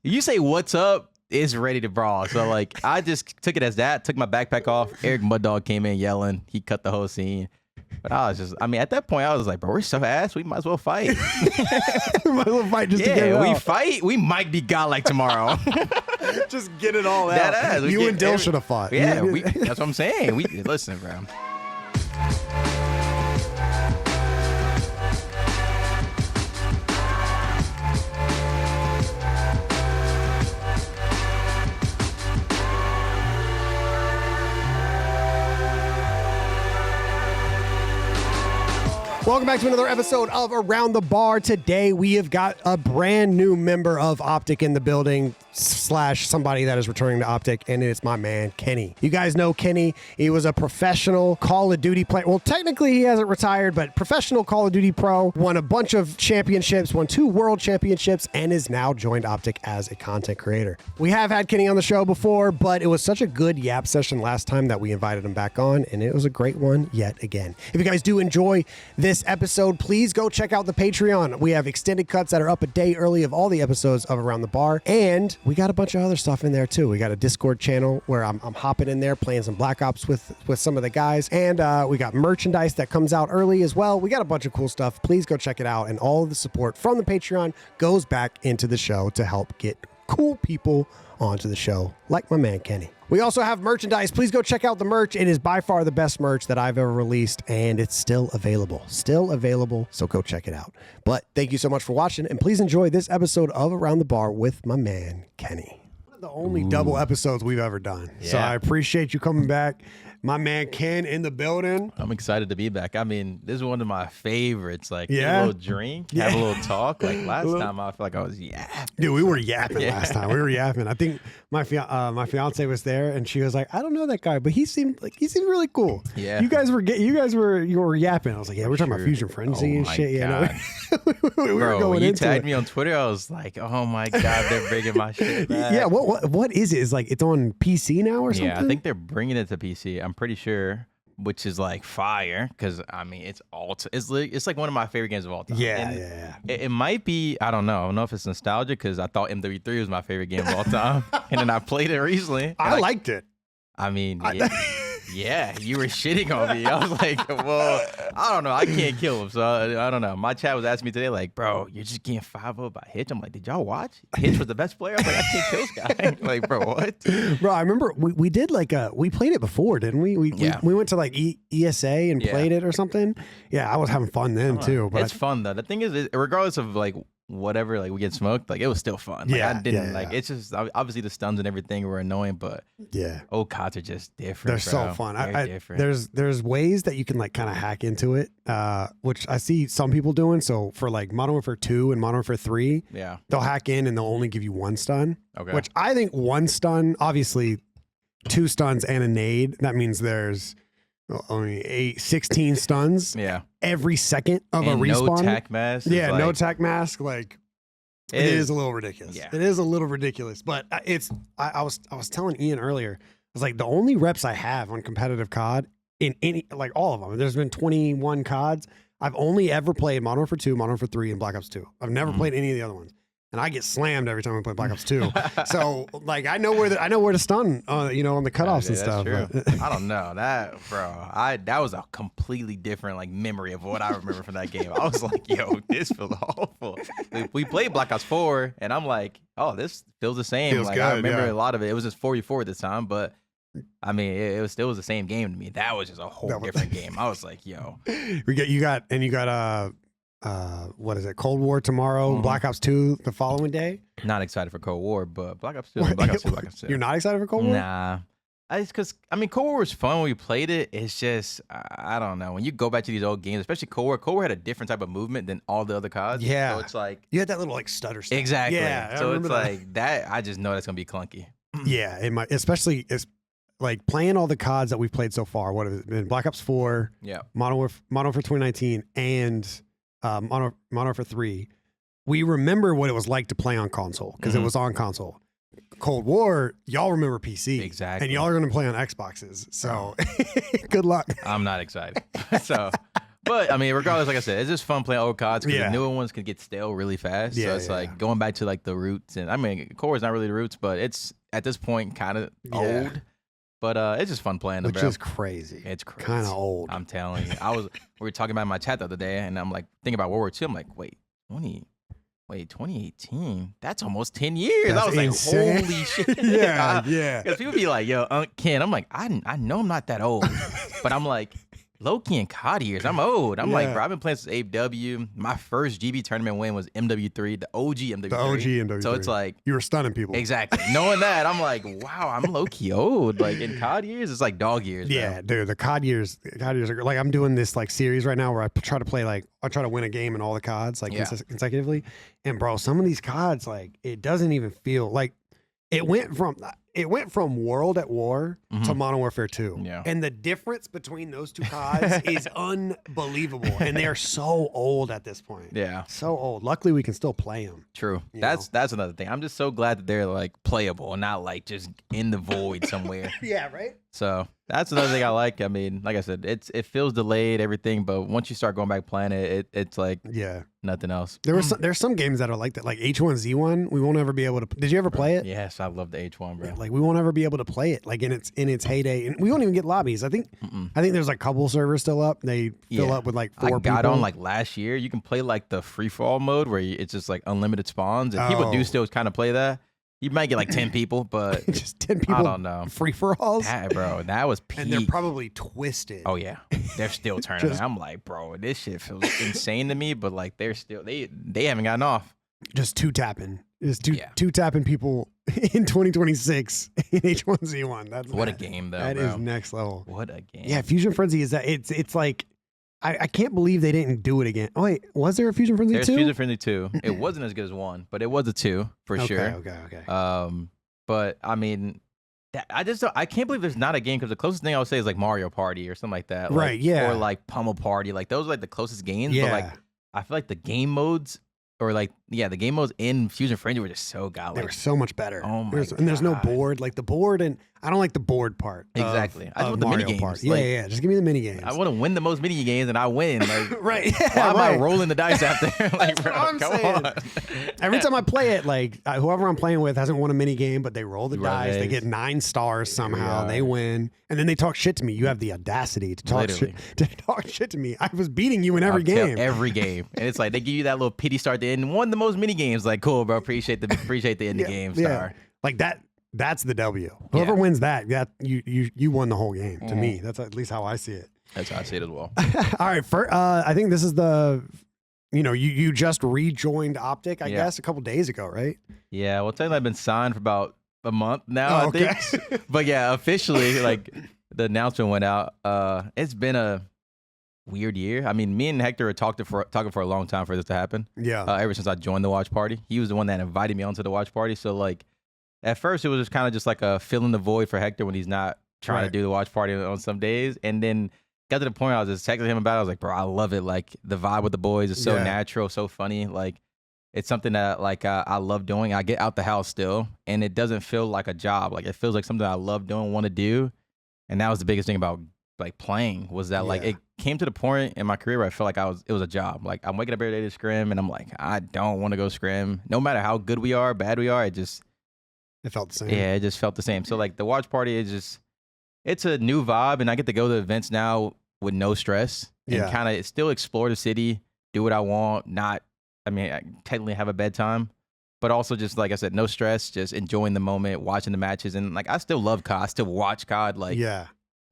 You say what's up, it's ready to brawl. So like I just took it as that, took my backpack off. Eric Muddog came in yelling. He cut the whole scene. But I mean, at that point, I was like, bro, we're so ass. We might as well fight. We might as well fight just to get it we out. fight. We might be godlike tomorrow. Just get it all out. That ass. You and Dill should have fought. Yeah, that's what I'm saying. Listen, bro. Welcome back to another episode of Around the Bar. Today we have got a brand new member of OpTic in the building / somebody that is returning to OpTic, and it's my man Kenny. You guys know Kenny. He was a professional Call of Duty player. Well, technically he hasn't retired, but professional Call of Duty pro. Won a bunch of championships, won 2 world championships, and is now joined OpTic as a content creator. We have had Kenny on the show before, but it was such a good yap session last time that we invited him back on, and it was a great one yet again. If you guys do enjoy this episode, please go check out the Patreon. We have extended cuts that are up a day early of all the episodes of Around the Bar, and we got a bunch of other stuff in there too. We got a Discord channel where I'm hopping in there playing some Black Ops with some of the guys, and we got merchandise that comes out early as well. We got a bunch of cool stuff. Please go check it out, and all of the support from the Patreon goes back into the show to help get cool people onto the show, like my man Kenny. We also have merchandise. Please go check out the merch. It is by far the best merch that I've ever released, and it's still available. So go check it out. But thank you so much for watching, and please enjoy this episode of Around the Bar with my man Kenny. One of the only double episodes we've ever done. Yeah. So I appreciate you coming back. My man Ken in the building. I'm excited to be back. I mean, this is one of my favorites. Like, get a little drink, have a little talk. Like last time, I feel like I was yapping. Dude, we were yapping last time. We were yapping. I think my fiance was there, and she was like, "I don't know that guy, but he seemed really cool." Yeah, you were yapping. I was like, "Yeah, we're talking about Fusion Frenzy and shit." God. We were Bro, going when you into tagged it. me on Twitter, I was like, "Oh my God, they're bringing my shit back." Yeah, what is it? Is like it's on PC now or something? Yeah, I think they're bringing it to PC. I'm pretty sure. Which is like fire, because I mean it's like one of my favorite games of all time. Yeah. It might be, I don't know if it's nostalgia, because I thought MW3 was my favorite game of all time, and then I played it recently. I liked it. I mean, yeah, you were shitting on me. I was like, well, I don't know. I can't kill him, so I don't know. My chat was asking me today, like, bro, you're just getting 5-0 by Hitch. I'm like, did y'all watch? Hitch was the best player. I was like, I can't kill this guy. Like, bro, what? Bro, I remember we did we played it before, didn't we? We went to like ESA and played it or something. Yeah, I was having fun then too. But it's fun though. The thing is, regardless of like whatever, like we get smoked, like it was still fun. Like, I didn't it's just obviously the stuns and everything were annoying, but old CODs are just different. They're so fun. Different. There's ways that you can like kind of hack into it, which I see some people doing. So for like Modern Warfare 2 and Modern Warfare 3, they'll hack in and they'll only give you 1 stun. Okay. Which I think 1 stun, obviously 2 stuns and a nade. That means there's only 16 stuns. Yeah. Every second of and a respawn. No tac mask. Yeah, no tac mask. Like it is a little ridiculous. Yeah. It is a little ridiculous. But I was telling Ian earlier, I was like, the only reps I have on competitive COD in any, like all of them, there's been 21 CODs. I've only ever played Modern Warfare 2, Modern Warfare 3, and Black Ops 2. I've never played any of the other ones. And I get slammed every time I play Black Ops 2. So like I know where to stun on the cutoffs and stuff. True. I don't know that, bro. That was a completely different like memory of what I remember from that game. I was like, yo, this feels awful. We played Black Ops 4, and I'm like, oh, this feels the same. Feels like good, I remember a lot of it. It was just 4v4 at the time, but I mean, it was still the same game to me. That was just a whole different game. I was like, yo, you got what is it? Cold War tomorrow, Black Ops 2 the following day. Not excited for Cold War, but Black Ops 2, Black Ops 2, Black Ops 2. You're not excited for Cold War? Nah. It's because, I mean, Cold War was fun when we played it. It's just, I don't know. When you go back to these old games, especially Cold War had a different type of movement than all the other CODs. Yeah. So it's like. You had that little like stutter stuff. Exactly. Yeah. So it's like that. I just know that's going to be clunky. Yeah. It might, especially like playing all the CODs that we've played so far. What have it been? Black Ops 4, Modern Warfare 2019, and Modern Warfare 3, we remember what it was like to play on console because it was on console. Cold War, y'all remember PC. Exactly. And y'all are going to play on Xboxes. So good luck. I'm not excited. So, But I mean, regardless, like I said, it's just fun playing old cards because Yeah. the newer ones can get stale really fast. Yeah, So it's yeah, like yeah. going back to like the roots, and I mean, core is not really the roots, but it's at this point kind of old. But it's just fun playing them, Which bro. is crazy. It's crazy. Kind of old. I'm telling you. We were talking about it in my chat the other day, and I'm like thinking about World War II. I'm like, wait, 2018? That's almost 10 years. That's I was insane. like, holy shit. yeah. Because people be like, yo, Unc Ken. I'm like, I know I'm not that old. But I'm like, low-key in COD years, I'm old. I'm like, bro, I've been playing since AW. My first GB tournament win was MW3, the OG MW3. The OG MW3. So it's like, you were stunning people. exactly. Knowing that, I'm like, wow, I'm low-key old. Like in COD years, it's like dog years. Yeah, bro. dude, the COD years are like I'm doing this like series right now where I try to play like I try to win a game in all the CODs like consecutively. And bro, some of these CODs like it doesn't even feel like it went from World at War to Modern Warfare 2. Yeah. And the difference between those two CODs is unbelievable. And they are so old at this point. Yeah. So old. Luckily we can still play them. True. That's another thing. I'm just so glad that they're like playable and not like just in the void somewhere. Yeah, right? So that's another thing I like. I mean, like I said, it feels delayed, everything, but once you start going back playing it, it's like nothing else. There's some games that are like that, like H1Z1. We won't ever be able to. Did you ever play it? Yes, I love the H1, bro. Yeah, like we won't ever be able to play it like in its heyday, and we won't even get lobbies. I think there's like a couple servers still up. They fill up with like 4 people. I got on like last year. You can play like the free for all mode where it's just like unlimited spawns, and people do still kind of play that. You might get like 10 people, but just 10 people. I don't know. Free for alls, bro. That was peak. and they're probably twisted. Oh yeah, they're still turning. I'm like, bro, this shit feels insane to me, but like they're still they haven't gotten off. Just two tapping people in 2026 in H1Z1. That's what a game though. That bro. is next level. What a game. Yeah, Fusion Frenzy is that it's like. I can't believe they didn't do it again. Oh wait, was there a Fusion Frenzy 2? There's Fusion Frenzy 2. It wasn't as good as 1, but it was a 2 for sure. Okay. But I mean, I can't believe there's not a game because the closest thing I would say is like Mario Party or something like that. Like, right. Yeah. Or like Pummel Party. Like those are like the closest games. Yeah. But like I feel like the game modes or like the game modes in Fusion Frenzy were just so godlike. They were so much better. Oh my God. And there's no board. Like the board, and I don't like the board part. Exactly. I just want the Mario mini part. games. Yeah, Like, yeah. Just give me the mini games. I want to win the most mini games and I win. Like, right. why am I rolling the dice out there? Like, bro, what I'm come saying. on. Every time I play it, like whoever I'm playing with hasn't won a mini game, but they roll the Right. dice. They get 9 stars somehow. are. They win, and then they talk shit to me. You have the audacity to talk Literally. shit to me. I was beating you in every game. Every game. And it's like they give you that little pity start at the end. Won the most mini games. Like, cool, bro. Appreciate the end of game star. Like that. That's the W. Whoever wins that you won the whole game. To me, that's at least how I see it. That's how I see it as well. All right, I think this is you just rejoined OpTic, I guess, a couple days ago, right? Yeah, well, technically I've been signed for about a month now, I think. But yeah, officially, like the announcement went out. It's been a weird year. I mean, me and Hector were talking for a long time for this to happen. Yeah. Ever since I joined the watch party, he was the one that invited me onto the watch party. So like, at first it was just kind of just like a fill in the void for Hector when he's not trying to do the watch party on some days, and then got to the point I was just texting him about it. I was like, bro, I love it. Like the vibe with the boys is so natural, so funny. Like it's something that like I love doing. I get out the house still, and it doesn't feel like a job. Like it feels like something I love doing, want to do. And that was the biggest thing about like playing was that like it came to the point in my career where I felt like it was a job. Like I'm waking up every day to scrim, and I'm like, I don't want to go scrim. No matter how good we are, bad we are, It felt the same. Yeah, it just felt the same. So like the watch party is it's a new vibe, and I get to go to events now with no stress and kind of still explore the city, do what I want. I technically have a bedtime, but also just like I said, no stress, just enjoying the moment, watching the matches, and like I still love COD. I still watch COD like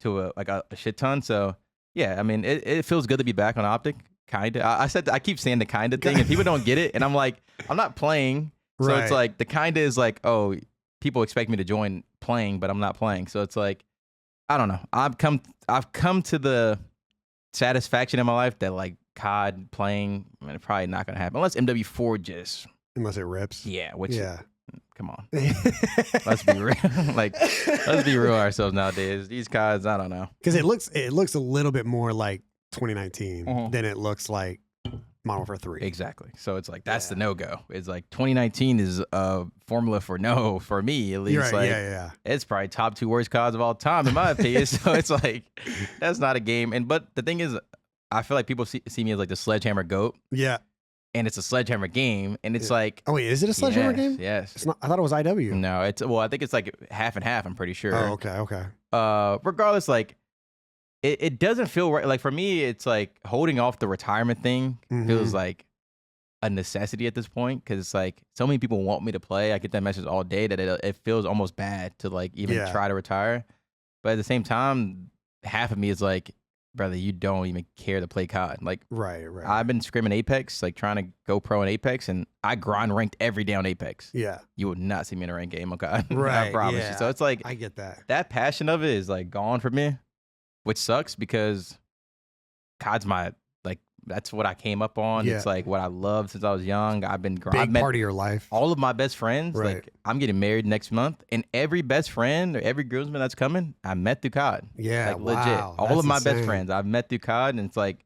to a shit ton. So yeah, I mean it feels good to be back on OpTic. Kinda. I keep saying the kinda thing, and people don't get it, and I'm like I'm not playing, so it's like the kinda is like people expect me to join playing, but I'm not playing. So it's like, I don't know. I've come to the satisfaction in my life that like COD playing, probably not gonna happen unless MW4 unless it rips. Yeah, come on. Let's be real. Let's be real ourselves nowadays. These CODs, I don't know. Because it looks a little bit more like 2019 than it looks like Modern Warfare 3. Exactly. So it's like that's the no-go. It's like 2019 is a formula for no for me at least. Right, like it's probably top 2 worst CODs of all time in my opinion. So it's like that's not a game. But the thing is, I feel like people see me as like the sledgehammer goat, Yeah. and it's a sledgehammer game, and it's like, Oh wait, is it a sledgehammer game? Yes. It's not. I thought it was IW. No, I think it's like half and half. I'm pretty sure. Oh, okay. Regardless, like it doesn't feel right. Like for me, it's like holding off the retirement thing feels like a necessity at this point, because it's like so many people want me to play. I get that message all day that it feels almost bad to like even try to retire. But at the same time, half of me is like, brother, you don't even care to play COD. Like, right. I've been scrimming Apex, like trying to go pro in Apex, and I grind ranked every day on Apex. Yeah. You would not see me in a ranked game on COD. Right. I promise you. So it's like, I get that. That passion of it is like gone for me, which sucks because COD's that's what I came up on. Yeah. It's like what I loved since I was young. I've been Big part of your life. All of my best friends. Right. Like I'm getting married next month, and every best friend or every groomsman that's coming, I met through COD. Yeah, like legit. All of my best friends I've met through COD, and it's like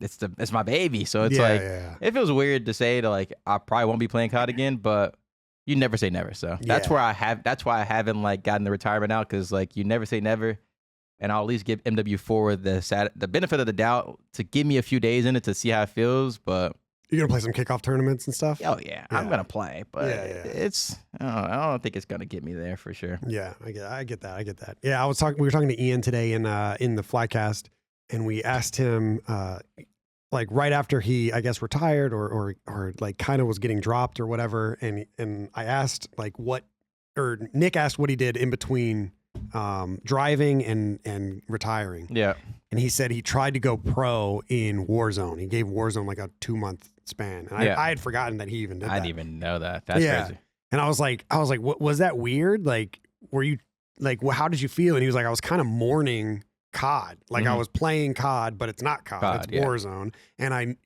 it's my baby. So it's it feels weird to say to like I probably won't be playing COD again, but you never say never. So that's why I haven't like gotten the retirement out, because like you never say never. And I'll at least give MW4 the benefit of the doubt to give me a few days in it to see how it feels. But you're gonna play some kickoff tournaments and stuff. Oh yeah. I'm gonna play, but it's I don't think it's gonna get me there for sure. Yeah, I get that. Yeah, we were talking to Ian today in the Flycast, and we asked him like right after he, I guess, retired or like kind of was getting dropped or whatever, and I asked like Nick asked what he did in between driving and retiring. Yeah. And he said he tried to go pro in Warzone. He gave Warzone like a 2-month span. And I had forgotten that he even did that. I didn't even know that. That's crazy. And I was like, what was that weird? Like, were you like, how did you feel? And he was like, I was kind of mourning COD. Like I was playing COD, but it's not COD, it's Warzone. And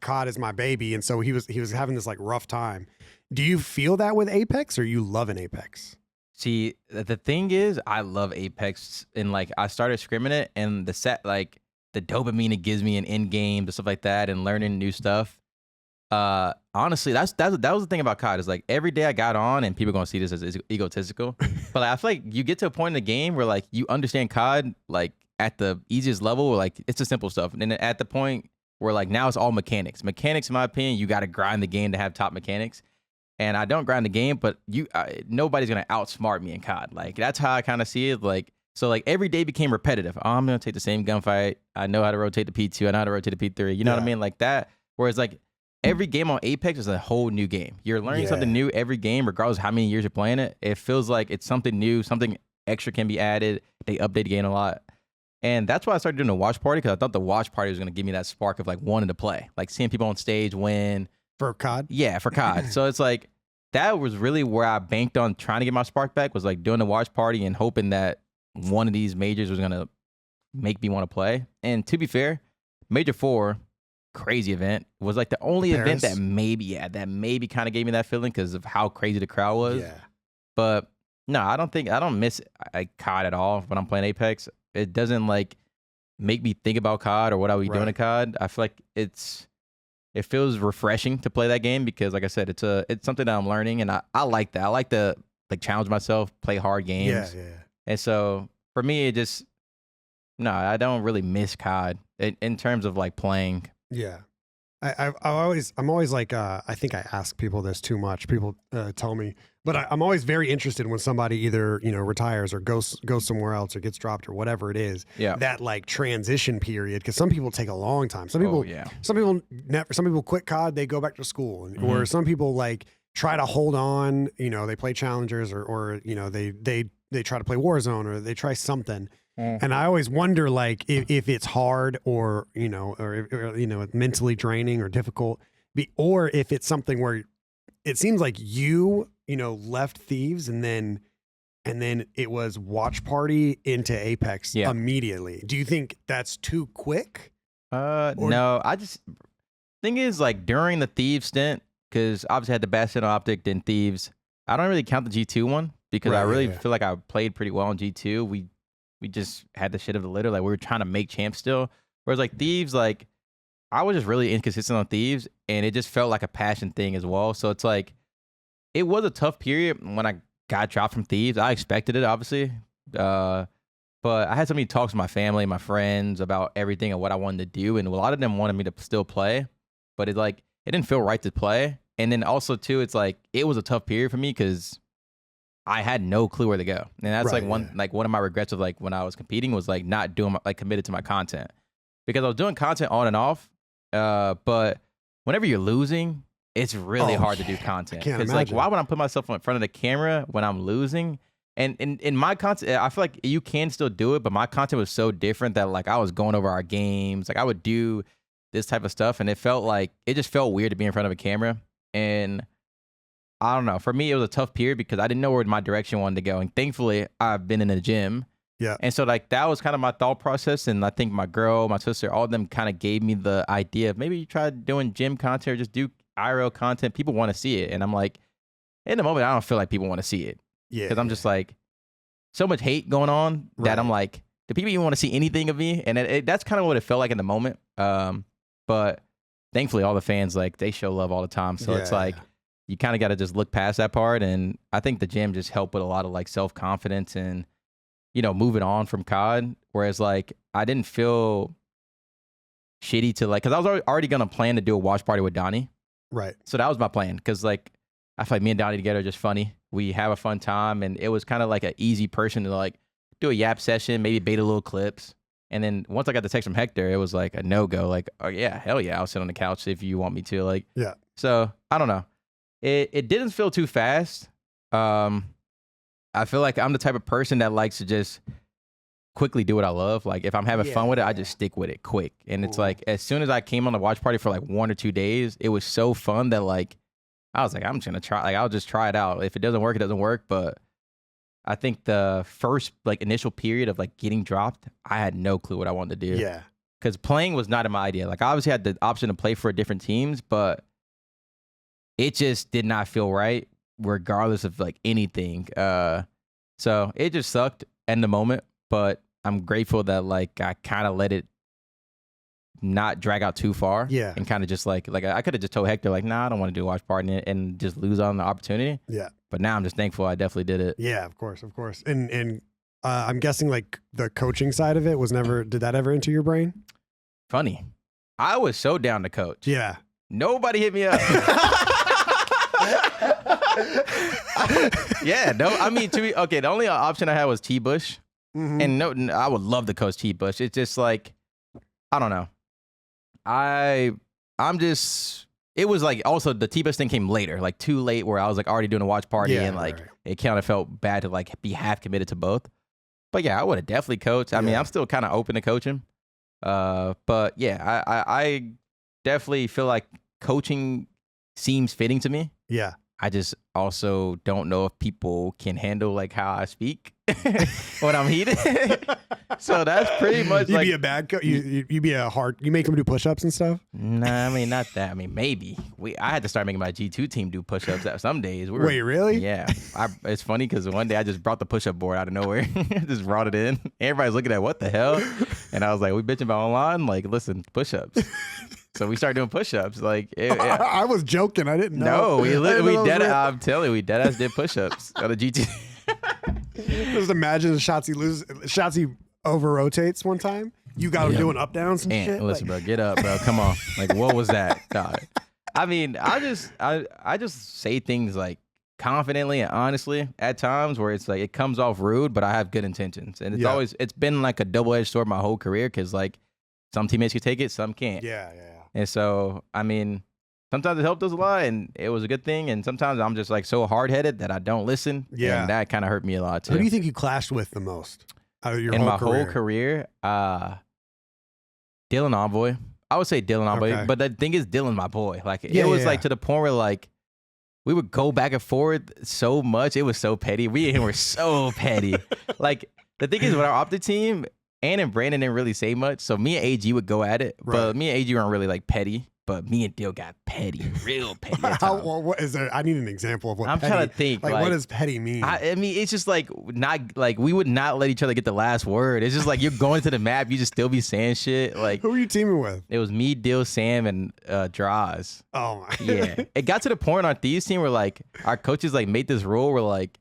COD is my baby. And so he was having this like rough time. Do you feel that with Apex, or you love an Apex? See, the thing is, I love Apex, and like I started scrimming it, and the dopamine it gives me in end game, the stuff like that, and learning new stuff. Honestly, that was the thing about COD, is like every day I got on, and people are gonna see this as egotistical, but like, I feel like you get to a point in the game where like you understand COD like at the easiest level, where like it's the simple stuff, and then at the point where like now it's all mechanics. Mechanics, in my opinion, you got to grind the game to have top mechanics. And I don't grind the game, but nobody's gonna outsmart me in COD. Like that's how I kind of see it. Like so, like every day became repetitive. Oh, I'm gonna take the same gunfight. I know how to rotate the P2. I know how to rotate the P3. You know what I mean? Like that. Whereas like every game on Apex is a whole new game. You're learning something new every game, regardless of how many years you're playing it. It feels like it's something new, something extra can be added. They update the game a lot. And that's why I started doing the watch party, because I thought the watch party was gonna give me that spark of like wanting to play, like seeing people on stage win. For COD? Yeah, for COD. So it's like, that was really where I banked on trying to get my spark back, was like doing the watch party and hoping that one of these majors was going to make me want to play. And to be fair, Major 4, crazy event, was like the only event that maybe kind of gave me that feeling because of how crazy the crowd was. Yeah. But no, I don't miss COD at all when I'm playing Apex. It doesn't like make me think about COD or what I would be doing in COD. I feel like it feels refreshing to play that game, because like I said, it's something that I'm learning, and I like that. I like to like challenge myself, play hard games. Yeah. And so for me, I don't really miss COD in terms of like playing. Yeah. I'm always like, I think I ask people this too much. People tell me, but I'm always very interested when somebody either, retires or goes somewhere else or gets dropped or whatever it is. Yeah. That like transition period, because some people take a long time. Some people quit COD, they go back to school, or some people like try to hold on. They play challengers or they try to play Warzone, or they try something. And I always wonder, like, if it's hard or mentally draining or difficult, or if it's something where it seems like left Thieves and then it was watch party into Apex immediately. Do you think that's too quick? No, thing is, like, during the Thieves stint, because obviously I had the best stint on OpTic, then Thieves, I don't really count the G2 one, because I really feel like I played pretty well on G2. We just had the shit of the litter. Like, we were trying to make champs still. Whereas, like, Thieves, like, I was just really inconsistent on Thieves, and it just felt like a passion thing as well. So it's like, it was a tough period when I got dropped from Thieves. I expected it, obviously. But But I had so many talks with my family, my friends about everything and what I wanted to do. And a lot of them wanted me to still play, but it didn't feel right to play. And then also too, it's like, it was a tough period for me because I had no clue where to go. And that's Right, one of my regrets of like when I was competing was like not doing committed to my content, because I was doing content on and off. But whenever you're losing, it's really hard to do content. Because like, why would I put myself in front of the camera when I'm losing? And in my content, I feel like you can still do it, but my content was so different that like I was going over our games. Like I would do this type of stuff, and it just felt weird to be in front of a camera. And I don't know. For me, it was a tough period because I didn't know where my direction wanted to go. And thankfully, I've been in the gym. Yeah. And so like that was kind of my thought process. And I think my girl, my sister, all of them kind of gave me the idea of maybe you try doing gym content or just do IRL content. People want to see it. And I'm like, in the moment, I don't feel like people want to see it. Yeah. Because I'm just like, so much hate going on that I'm like, do people even want to see anything of me? And that's kind of what it felt like in the moment. But thankfully, all the fans, like, they show love all the time. So it's like, you kind of got to just look past that part. And I think the gym just helped with a lot of like self-confidence and, you know, moving on from COD. Whereas like, I didn't feel shitty to like, because I was already going to plan to do a watch party with Donnie. Right. So that was my plan. Because like, I feel like me and Donnie together are just funny. We have a fun time. And it was kind of like an easy person to like do a yap session, maybe beta little clips. And then once I got the text from Hector, it was like a no-go. Like, oh yeah, hell yeah, I'll sit on the couch if you want me to. Like, yeah. So I don't know. It didn't feel too fast. I feel like I'm the type of person that likes to just quickly do what I love. Like if I'm having fun with it, I just stick with it quick. And it's like, as soon as I came on the watch party for like 1 or 2 days, it was so fun that like, I was like, I'm just gonna try. Like I'll just try it out. If it doesn't work, it doesn't work. But I think the first like initial period of like getting dropped, I had no clue what I wanted to do. Yeah. Because playing was not in my idea. Like I obviously had the option to play for different teams, but it just did not feel right, regardless of like anything. So it just sucked in the moment, but I'm grateful that like I kind of let it not drag out too far. Yeah. And kind of just like I could have just told Hector like, nah, I don't want to do a watch party and just lose on the opportunity. Yeah. But now I'm just thankful I definitely did it. Yeah, of course. And I'm guessing like the coaching side of it did that ever enter your brain? Funny. I was so down to coach. Yeah. Nobody hit me up. Yeah, no, I mean, the only option I had was T. Bush. Mm-hmm. And no, I would love to coach T. Bush. It's just like, I don't know. It was like also the T. Bush thing came later, like too late where I was like already doing a watch party and like it kind of felt bad to like be half committed to both. But yeah, I would have definitely coached. I mean, I'm still kind of open to coaching. But yeah, I definitely feel like coaching seems fitting to me. Yeah. I just also don't know if people can handle like how I speak when I'm heated. So that's pretty much You'd be a bad coach. You'd be a hard. You make them do push-ups and stuff. Nah, I mean not that. I mean maybe I had to start making my G2 team do push-ups some days. Wait, really? Yeah. It's funny because one day I just brought the push-up board out of nowhere. Just brought it in. Everybody's looking at what the hell, and I was like, "We bitching about online? Like, listen, push-ups." So we started doing push-ups. Like I was joking. I didn't know. No, we I'm telling you, we dead ass did push-ups on the GT. Just imagine Shotzi over rotates one time. You got him doing up downs and shit. Listen, bro, get up, bro. Come on. Like, what was that? God. I mean, I just say things like confidently and honestly at times where it's like it comes off rude, but I have good intentions, and it's been like a double-edged sword my whole career because like some teammates can take it, some can't. Yeah. And so, I mean, sometimes it helped us a lot, and it was a good thing. And sometimes I'm just like so hard-headed that I don't listen. Yeah, and that kind of hurt me a lot too. Who do you think you clashed with the most out of in my whole career? Dylan Envoy. I would say Dylan Envoy, Okay. but the thing is, Dylan, my boy. Like it was like to the point where like we would go back and forth so much. It was so petty. We and him were so petty. Like the thing is, with our OpTic team, Ann and Brandon didn't really say much, so me and AG would go at it. But me and AG weren't really like petty. But me and Dill got petty, real petty. What is there? I need an example of what I'm petty, trying to think. Like, what does petty mean? I mean, it's just like not like we would not let each other get the last word. It's just like you're going to the map, you just still be saying shit. Like who are you teaming with? It was me, Dill, Sam, and Draws. Oh my. Yeah. It got to the point on our Thieves team where like our coaches like made this rule where like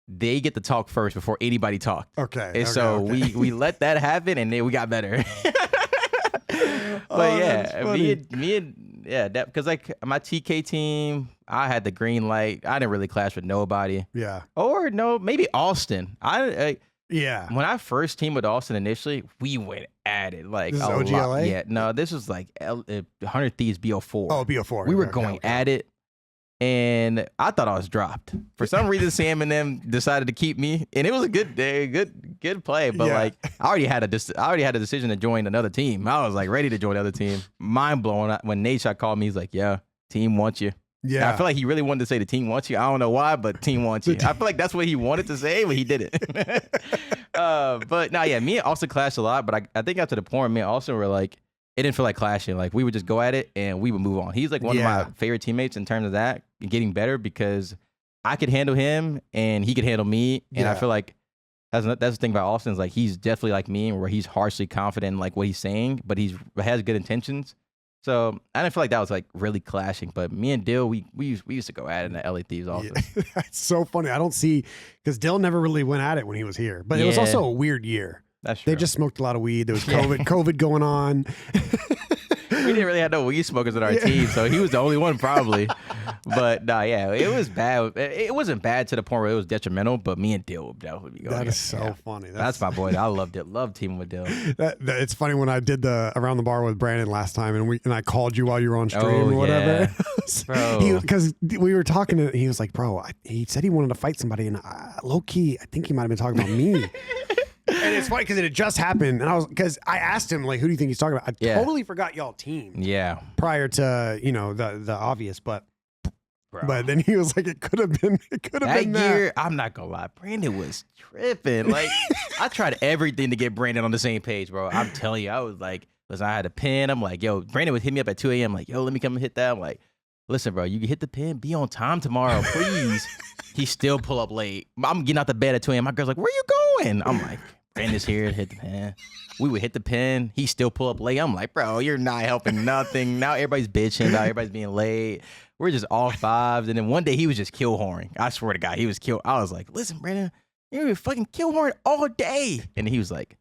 they get to talk first before anybody talked. Okay. And so we let that happen, and then we got better. But me and that, because like my TK team, I had the green light. I didn't really clash with nobody. Yeah. Or no, maybe Austin. Yeah. When I first teamed with Austin initially, we went at it like This is a OGLA? lot. Yeah, no, this was like 100 Thieves BO4. Oh, BO4. We were going at it, and I thought I was dropped. For some reason, Sam and them decided to keep me, and it was a good day, good play. But like, I already had a decision to join another team. I was like ready to join the other team. Mind blowing when Nate Shot called me. He's like, "Yeah, team wants you." Yeah. And I feel like he really wanted to say the team wants you. I don't know why, but team wants you. I feel like that's what he wanted to say, but he did it. But no, yeah, me and Austin clashed a lot, but I think after the point, me and Austin were like, it didn't feel like clashing. Like we would just go at it and we would move on. He's like one of my favorite teammates in terms of that and getting better because I could handle him and he could handle me. And I feel like that's the thing about Austin is like he's definitely like me where he's harshly confident in like what he's saying, but has good intentions. So I didn't feel like that was like really clashing, but me and Dill, we used to go at it in the LA Thieves office. Yeah. That's so funny. I don't see, because Dill never really went at it when he was here, but it was also a weird year. That's true. They just smoked a lot of weed. There was COVID going on. We didn't really have no weed smokers on our team, so he was the only one probably. But nah, yeah, it was bad. It wasn't bad to the point where it was detrimental, but me and Dill would definitely be going. That is so funny. That's my boy. I loved it. Loved teaming with Dill. It's funny when I did the Around the Bar with Brandon last time, and I called you while you were on stream or whatever. Bro. Because we were talking, and he was like, "Bro, he said he wanted to fight somebody, and low key, I think he might have been talking about me." And it's funny because it had just happened, and because I asked him like, "Who do you think he's talking about?" I totally forgot y'all team. Yeah. Prior to the obvious, but then he was like, "It could have been. It could have been that year." I'm not gonna lie, Brandon was tripping. Like I tried everything to get Brandon on the same page, bro. I'm telling you, I was like, listen, I had a pin. I'm like, yo, Brandon would hit me up at 2 a.m. Like, yo, let me come and hit that. I'm like, listen, bro, you can hit the pin. Be on time tomorrow, please. He still pull up late. I'm getting out the bed at 2 a.m. My girl's like, where you going? I'm like, Brandon's here to hit the pin. We would hit the pin. He still pull up late. I'm like, bro, you're not helping nothing. Now everybody's bitching. Now everybody's being late. We're just all fives. And then one day he was just kill horning. I swear to God, he was kill. I was like, listen, Brandon, you're fucking kill horn all day. And he was like,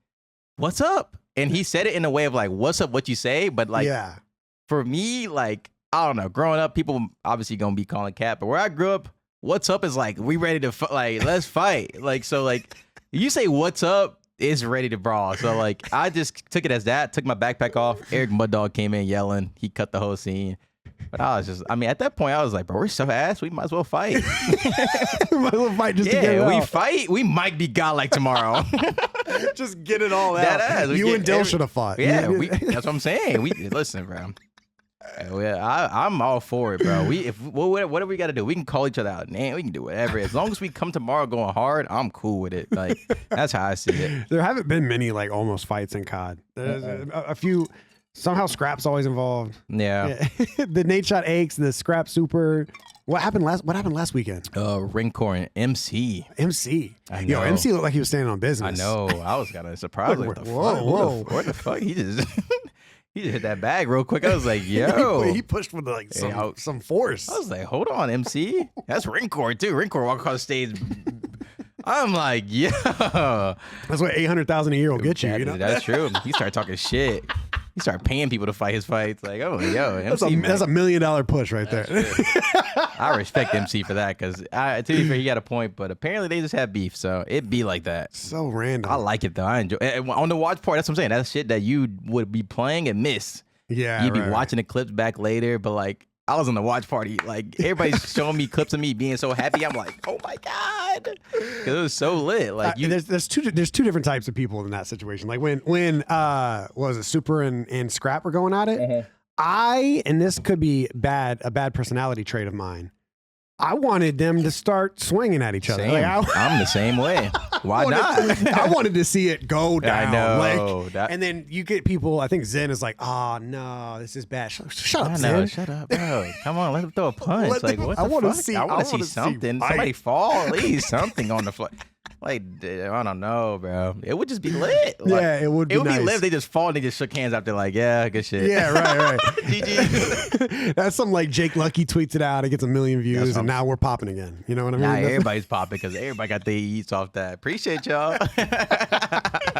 what's up? And he said it in a way of like, what's up, what you say? But like, for me, like, I don't know. Growing up, people obviously gonna be calling cat. But where I grew up, what's up is like, we ready to like, let's fight. Like, so like, you say what's up, it's ready to brawl. So like, I just took it as that. Took my backpack off. Eric Muddog came in yelling. He cut the whole scene. But I was just, I mean, at that point, I was like, bro, we're so ass. We might as well fight. We might as well fight just to get it out. We fight. We might be godlike tomorrow. Just get it all out. You and Dill should have fought. Yeah, that's what I'm saying. Listen, bro. I'm all for it, bro. Whatever we got to do, we can call each other out. Man, we can do whatever. As long as we come tomorrow going hard, I'm cool with it. Like, that's how I see it. There haven't been many like almost fights in COD. There's a few. Somehow Scrap's always involved. Yeah. The Nate Shot Aches, the Scrap Super. What happened last weekend? Ringcore and MC. I know. Yo, MC looked like he was standing on business. I know. I was kind of surprised. Like, whoa. What the fuck? He just hit that bag real quick. I was like, yo. He pushed with like some force. I was like, hold on, MC. That's Ringcore too. Ringcore walk across the stage. I'm like, yeah. That's what $800,000 a year will get you. You know? That's true. He started talking shit. He started paying people to fight his fights. Like, oh, yo, MC. That's a $1 million push right there. I respect MC for that because, to be fair, he got a point. But apparently they just have beef, so it be like that. So random. I like it though. I enjoy it. On the watch part. That's what I'm saying. That's shit that you would be playing and miss. Yeah, you'd be watching the clips back later, but like. I was in the watch party. Like, everybody's showing me clips of me being so happy. I'm like, oh my God. Because it was so lit. Like, there's two different types of people in that situation. Like when what was it, Super and Scrap were going at it? And this could be a bad personality trait of mine. I wanted them to start swinging at each other. Like, I'm the same way. Why not? I wanted to see it go down. I know. And then you get people, I think Zen is like, oh, no, this is bad. Shut up, Zen. Shut up, bro. Come on, let him throw a punch. Like, what the fuck? I want to see something. Somebody fall, at least something on the floor. Like, I don't know, bro. It would just be lit. Like, yeah, it would be It would nice. be lit if they just fall and they just shook hands after, like, yeah, good shit. Yeah, right. GG. That's something like Jake Lucky tweets it out. It gets 1 million views, and now we're popping again. You know what I mean? Nah, everybody's popping because everybody got their eats off that. Appreciate y'all.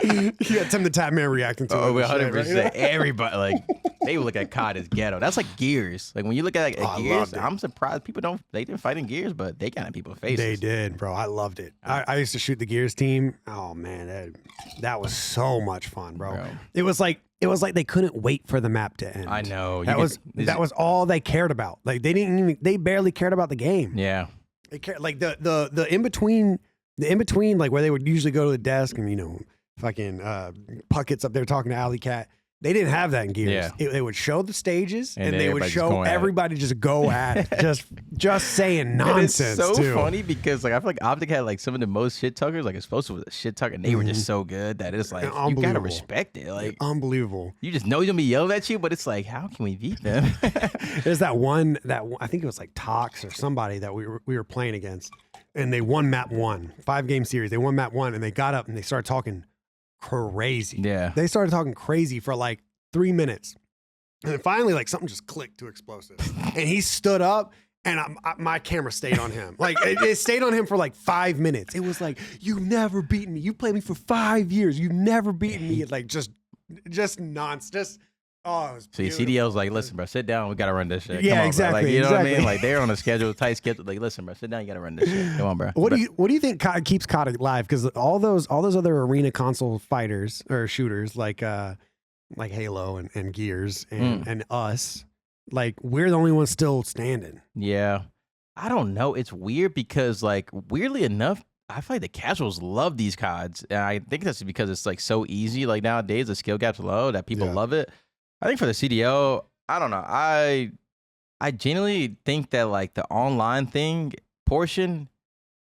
You got Tim the Tap Man reacting to it. 100%. Right? Everybody, like, they would look at COD as ghetto. That's like Gears. Like, when you look at, I Gears, loved it. I'm surprised they didn't fight in Gears, but they got in people's faces. They did, bro. I loved it. I used to shoot the Gears team. Oh man, that was so much fun, bro. It was like they couldn't wait for the map to end. I know. That was all they cared about. Like they barely cared about the game. Yeah. They cared like the in between like where they would usually go to the desk and fucking Puckett's up there talking to Alley Cat. They didn't have that in Gears. Yeah. They would show the stages and they would everybody just show going at it. everybody just go at it. just saying nonsense. And it's so too. funny because like I feel like OpTic had like some of the most shit talkers. Like Explosive was a shit talker, and they were just so good that it's like you gotta Unbelievable. respect it. Like Unbelievable. you just know he's gonna be yelled at you, but it's like how can we beat them? There's that one I think it was like Tox or somebody that we were playing against, and they won map 1, 5-game series. They won map 1, and they got up and they started talking crazy. Yeah. They started talking crazy for like 3 minutes, and then finally like something just clicked to Explosive, and he stood up. And my camera stayed on him. Like, it stayed on him for like 5 minutes. It was like, you've never beaten me. You played me for 5 years. You've never beaten me. Like, just nonsense. Oh, it was See, beautiful. CDL's like, listen, bro, sit down. We gotta run this shit. Yeah, Come on, exactly, Bro. Like, you know what I exactly. mean? Like they're on a schedule, tight schedule. Like, listen, bro, sit down. You gotta run this shit. Come on, bro. What do you think keeps COD alive? Because all those other arena console fighters or shooters like Halo and Gears and us, like we're the only ones still standing. Yeah. I don't know. It's weird because, like, weirdly enough, I feel like the casuals love these CODs. And I think that's because it's, like, so easy. Like, nowadays, the skill gap's low that people love it. I think for the CDO, I don't know. I genuinely think that, like, the online thing portion,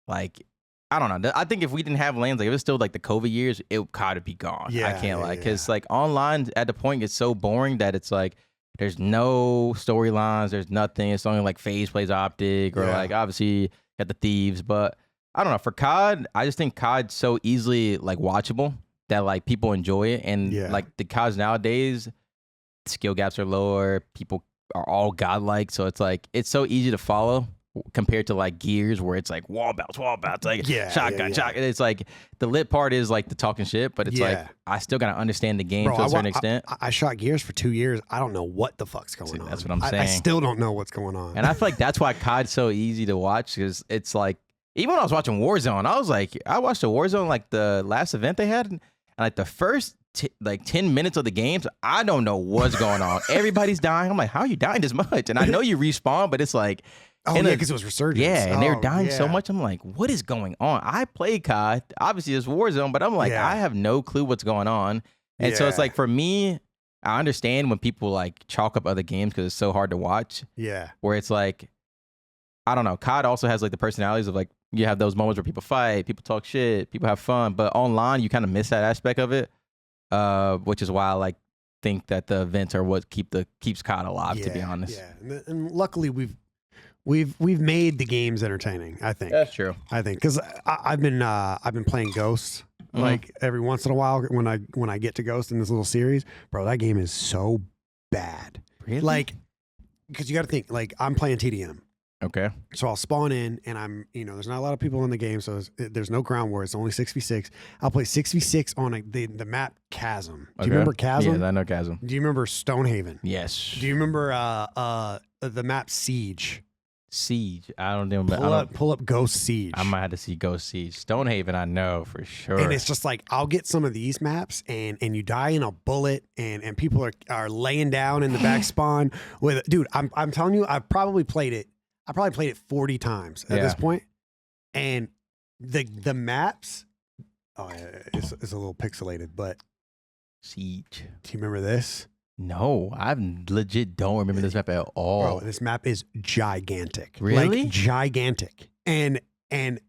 like, I don't know. I think if we didn't have lanes, like, if it's still, like, the COVID years, COD would be gone. Yeah, I can't lie. Because, like, online at the point it's so boring that it's, like, there's no storylines. There's nothing. It's only like FaZe plays OpTic or like obviously got the Thieves. But I don't know. For COD, I just think COD's so easily like watchable that like people enjoy it. And like the CODs nowadays, skill gaps are lower. People are all godlike. So it's like it's so easy to follow compared to like Gears where it's like wall bounce, like shotgun. It's like the lit part is like the talking shit, but it's like I still gotta understand the game to a certain extent. I shot Gears for 2 years. I don't know what the fuck's going on. That's what I'm saying. I still don't know what's going on. And I feel like that's why COD's so easy to watch because it's like even when I was watching Warzone, I was like I watched the Warzone like the last event they had, and like the first 10 minutes of the games, I don't know what's going on. Everybody's dying. I'm like, how are you dying this much? And I know you respawn, but it's like. Oh, yeah, because it was resurgence. Yeah, and they're dying so much. I'm like, what is going on? I play COD. Obviously, it's Warzone, but I'm like, I have no clue what's going on. And so it's like, for me, I understand when people like chalk up other games because it's so hard to watch. Yeah. Where it's like, I don't know. COD also has like the personalities of like, you have those moments where people fight, people talk shit, people have fun. But online, you kind of miss that aspect of it, which is why I like think that the events are what keeps COD alive, to be honest. Yeah. And luckily, We've made the games entertaining. I think that's true. I think because I've been playing Ghost like every once in a while when I get to Ghost in this little series, bro. That game is so bad. Really? Like, because you got to think like I'm playing TDM. Okay. So I'll spawn in and I'm there's not a lot of people in the game, so there's no ground war. It's only 6v6. I'll play 6v6 on the map Chasm. Do you remember Chasm? Yeah, I know Chasm. Do you remember Stonehaven? Yes. Do you remember the map Siege? Siege. I don't remember. Pull up Ghost Siege. I might have to see Ghost Siege. Stonehaven, I know for sure. And it's just like I'll get some of these maps, and you die in a bullet, and people are laying down in the back spawn with. Dude, I'm telling you, I've probably played it. I probably played it 40 times at this point, and the maps. Oh, yeah, it's a little pixelated, but Siege. Do you remember this? No, I legit don't remember this map at all. Bro, this map is gigantic. Really? Like, gigantic. And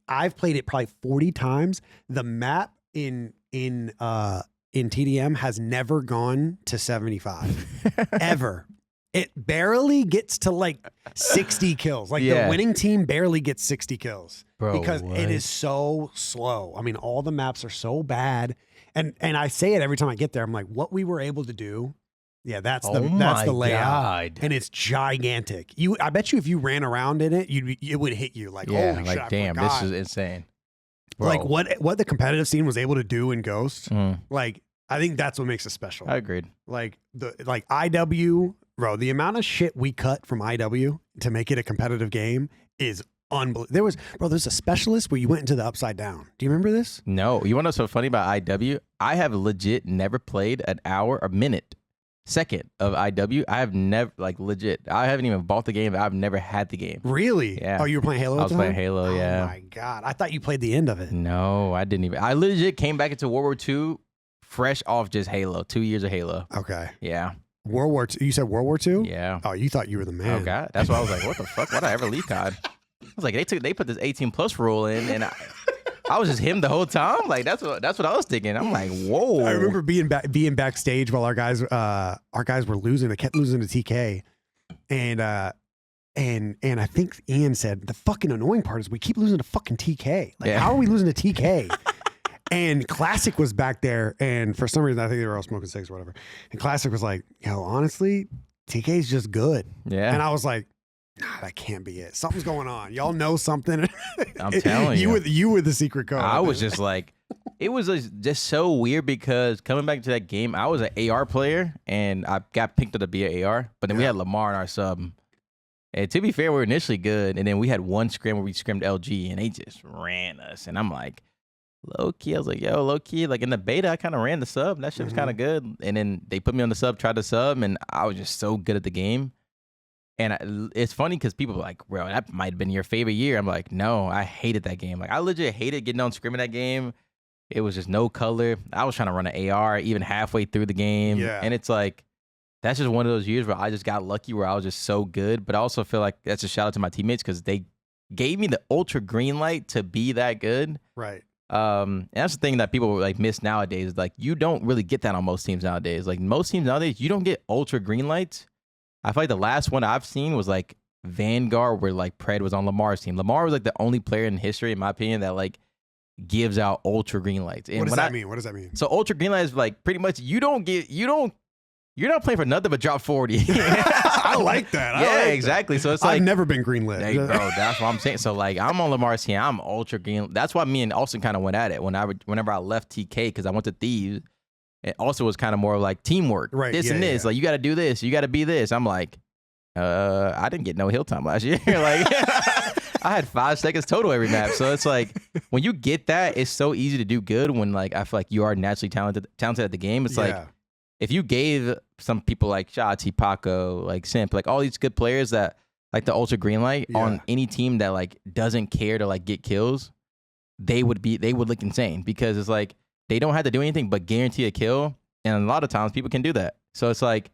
I've played it probably 40 times. The map in TDM has never gone to 75. Ever. it barely gets to like 60 kills. Like the winning team barely gets 60 kills. Bro, because it is so slow. I mean, all the maps are so bad. And I say it every time I get there. I'm like, what we were able to do. Yeah, that's the layout. God. And it's gigantic. I bet you if you ran around in it, it would hit you like, holy like, shit, damn, this is insane. Bro. Like what the competitive scene was able to do in Ghost, like I think that's what makes it special. I agreed. Like IW, bro, the amount of shit we cut from IW to make it a competitive game is unbelievable. There's a specialist where you went into the upside down. Do you remember this? No. You want to know what's so funny about IW? I have legit never played an hour, a minute, second of IW. I have never, like, legit. I haven't even bought the game. I've never had the game. Really? Yeah. Oh, you were playing Halo? I was playing Halo, yeah. Oh my God. I thought you played the end of it. No, I didn't even. I legit came back into World War II fresh off just Halo. 2 years of Halo. Okay. Yeah. World War II. You said World War II? Yeah. Oh, you thought you were the man. Oh, God. That's why I was like, what the fuck? Why'd I ever leave COD? I was like, they put this 18+ rule in, and I was just him the whole time. Like that's what I was thinking. I'm like, whoa. I remember being backstage while our guys were losing. They kept losing to TK, and I think Ian said the fucking annoying part is we keep losing to fucking TK. Like, how are we losing to TK? And Classic was back there, and for some reason I think they were all smoking cigs or whatever. And Classic was like, yo, honestly, TK's just good. Yeah. And I was like, nah, that can't be it. Something's going on. Y'all know something. I'm telling you. You were the secret code. I was just like, it was just so weird because coming back to that game, I was an AR player and I got picked up to be an AR, but then we had Lamar in our sub. And to be fair, we were initially good. And then we had one scrim where we scrimmed LG and they just ran us. And I'm like, low key. I was like, yo, low key. Like in the beta, I kind of ran the sub. That shit was kind of good. And then they put me on the sub, tried the sub, and I was just so good at the game. And it's funny because people are like, bro, that might have been your favorite year. I'm like, no, I hated that game. Like, I legit hated getting on scrim in that game. It was just no color. I was trying to run an AR even halfway through the game. Yeah. And it's like, that's just one of those years where I just got lucky where I was just so good. But I also feel like that's a shout out to my teammates because they gave me the ultra green light to be that good. Right. And that's the thing that people like miss nowadays. Like, you don't really get that on most teams nowadays. Like, most teams nowadays, you don't get ultra green lights. I feel like the last one I've seen was like Vanguard, where like Pred was on Lamar's team. Lamar was like the only player in history, in my opinion, that like gives out ultra green lights. And what does that mean? What does that mean? So ultra green lights is like pretty much you're not playing for nothing but drop 40. I like that. Yeah, exactly. So it's like I've never been greenlit. Hey, bro, that's what I'm saying. So like I'm on Lamar's team. I'm ultra green. That's why me and Austin kind of went at it whenever I left TK because I went to Thieves. It also was kind of more like teamwork. Right. This and this. Like, you got to do this. You got to be this. I'm like, I didn't get no hill time last year. Like, I had 5 seconds total every map. So it's like, when you get that, it's so easy to do good when, like, I feel like you are naturally talented at the game. It's like, if you gave some people like Shati, Paco, like Simp, like all these good players that, like the ultra green light on any team that, like, doesn't care to, like, get kills, they would look insane because it's like, they don't have to do anything but guarantee a kill. And a lot of times people can do that. So it's like,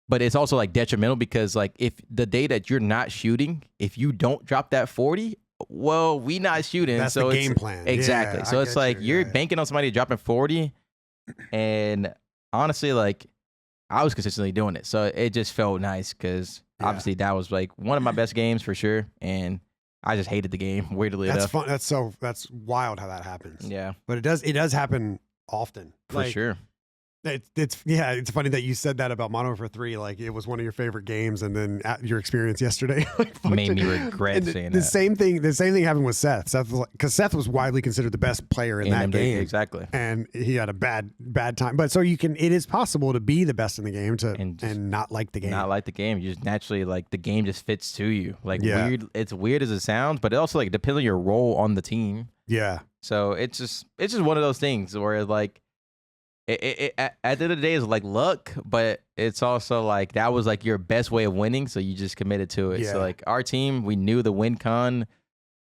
but it's also like detrimental because like if the day that you're not shooting, if you don't drop that 40, well, we not shooting. That's so the it's, game plan. Exactly. Yeah, so it's like you're banking on somebody dropping 40. And honestly, like I was consistently doing it. So it just felt nice because obviously that was like one of my best games for sure. And I just hated the game. Weirdly enough. That's fun. That's wild how that happens. Yeah. But it does happen often. For sure. It's funny that you said that about Modern Warfare 3. Like it was one of your favorite games, and then your experience yesterday like, made me regret saying that. The same thing happened with Seth. Because Seth was widely considered the best player in that game. Exactly. And he had a bad time. But so it is possible to be the best in the game and not like the game. Not like the game. You just naturally like the game just fits to you. Like weird. It's weird as it sounds, but it also like depends on your role on the team. Yeah. So it's just one of those things where like. At the end of the day, it's like luck, but it's also like that was like your best way of winning, so you just committed to it. Yeah. So like our team, we knew the win con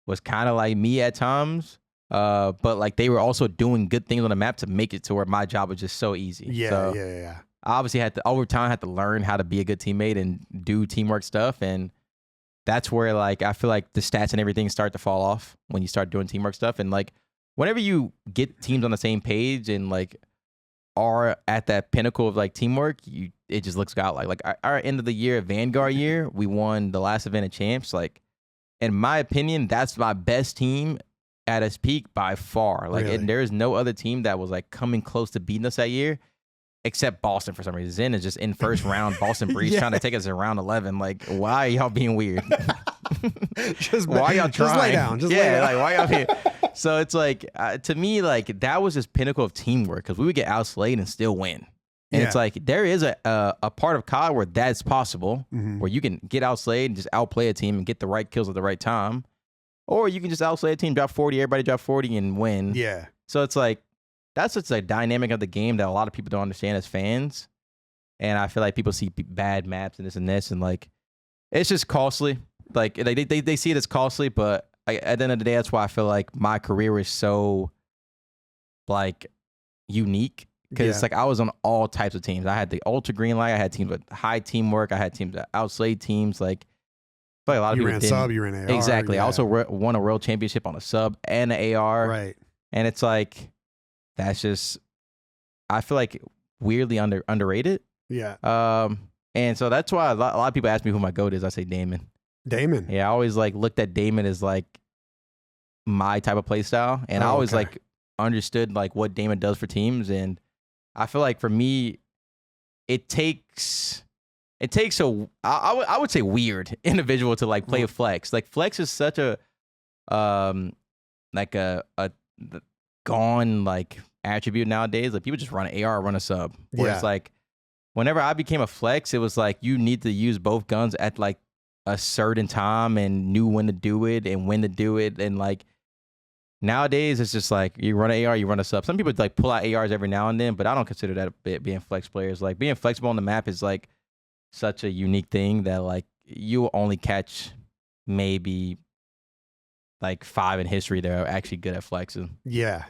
was kind of like me at times, but like they were also doing good things on the map to make it to where my job was just so easy. Yeah. I obviously had to learn how to be a good teammate and do teamwork stuff, and that's where like I feel like the stats and everything start to fall off when you start doing teamwork stuff, and like whenever you get teams on the same page and like. are at that pinnacle of like teamwork, it just looks godlike. Like our end of the year Vanguard year, we won the last event of champs. Like, in my opinion, that's my best team at its peak by far. Like, Really? and there is no other team that was like coming close to beating us that year, except Boston for some reason. Zen is just in first round. Boston Breeze trying to take us to round 11. Like, why are y'all being weird? Why y'all trying? Just lay down. Just lay down. Like, why y'all being? So it's like, to me, like, that was just pinnacle of teamwork, because we would get outslayed and still win. And it's like, there is a part of COD where that's possible, where you can get outslayed and just outplay a team and get the right kills at the right time. Or you can just outslay a team, drop 40, everybody drop 40 and win. Yeah. So it's like, that's just a dynamic of the game that a lot of people don't understand as fans. And I feel like people see bad maps and this, and like, it's just costly. Like, they see it as costly, but at the end of the day, that's why I feel like my career is so, like, unique. Because it's like, I was on all types of teams. I had the ultra green light. I had teams with high teamwork. I had teams that outslayed teams. Like, but a lot of you people ran didn't. sub, you ran AR. Exactly. Yeah. I also won a world championship on a sub and an AR. Right. And it's like, that's just, I feel like weirdly underrated. Yeah. And so that's why a lot of people ask me who my GOAT is. I say Damon. Damon. Yeah, I always like looked at Damon as like my type of play style, and I always like understood like what Damon does for teams. And I feel like for me, it takes I would say individual to like play a flex. Like, flex is such a like a gone like attribute nowadays. Like, people just run an AR or run a sub. Where it's like, whenever I became a flex, it was like you need to use both guns at like a certain time and knew when to do it and when to do it. And like, nowadays it's just like, you run an AR, you run a sub. Some people like pull out ARs every now and then, but I don't consider that being flex players. Like, being flexible on the map is like such a unique thing that like you only catch maybe like 5 in history that are actually good at flexing. Yeah.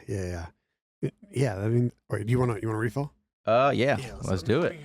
I mean, do you want to refill? Yeah, let's do it.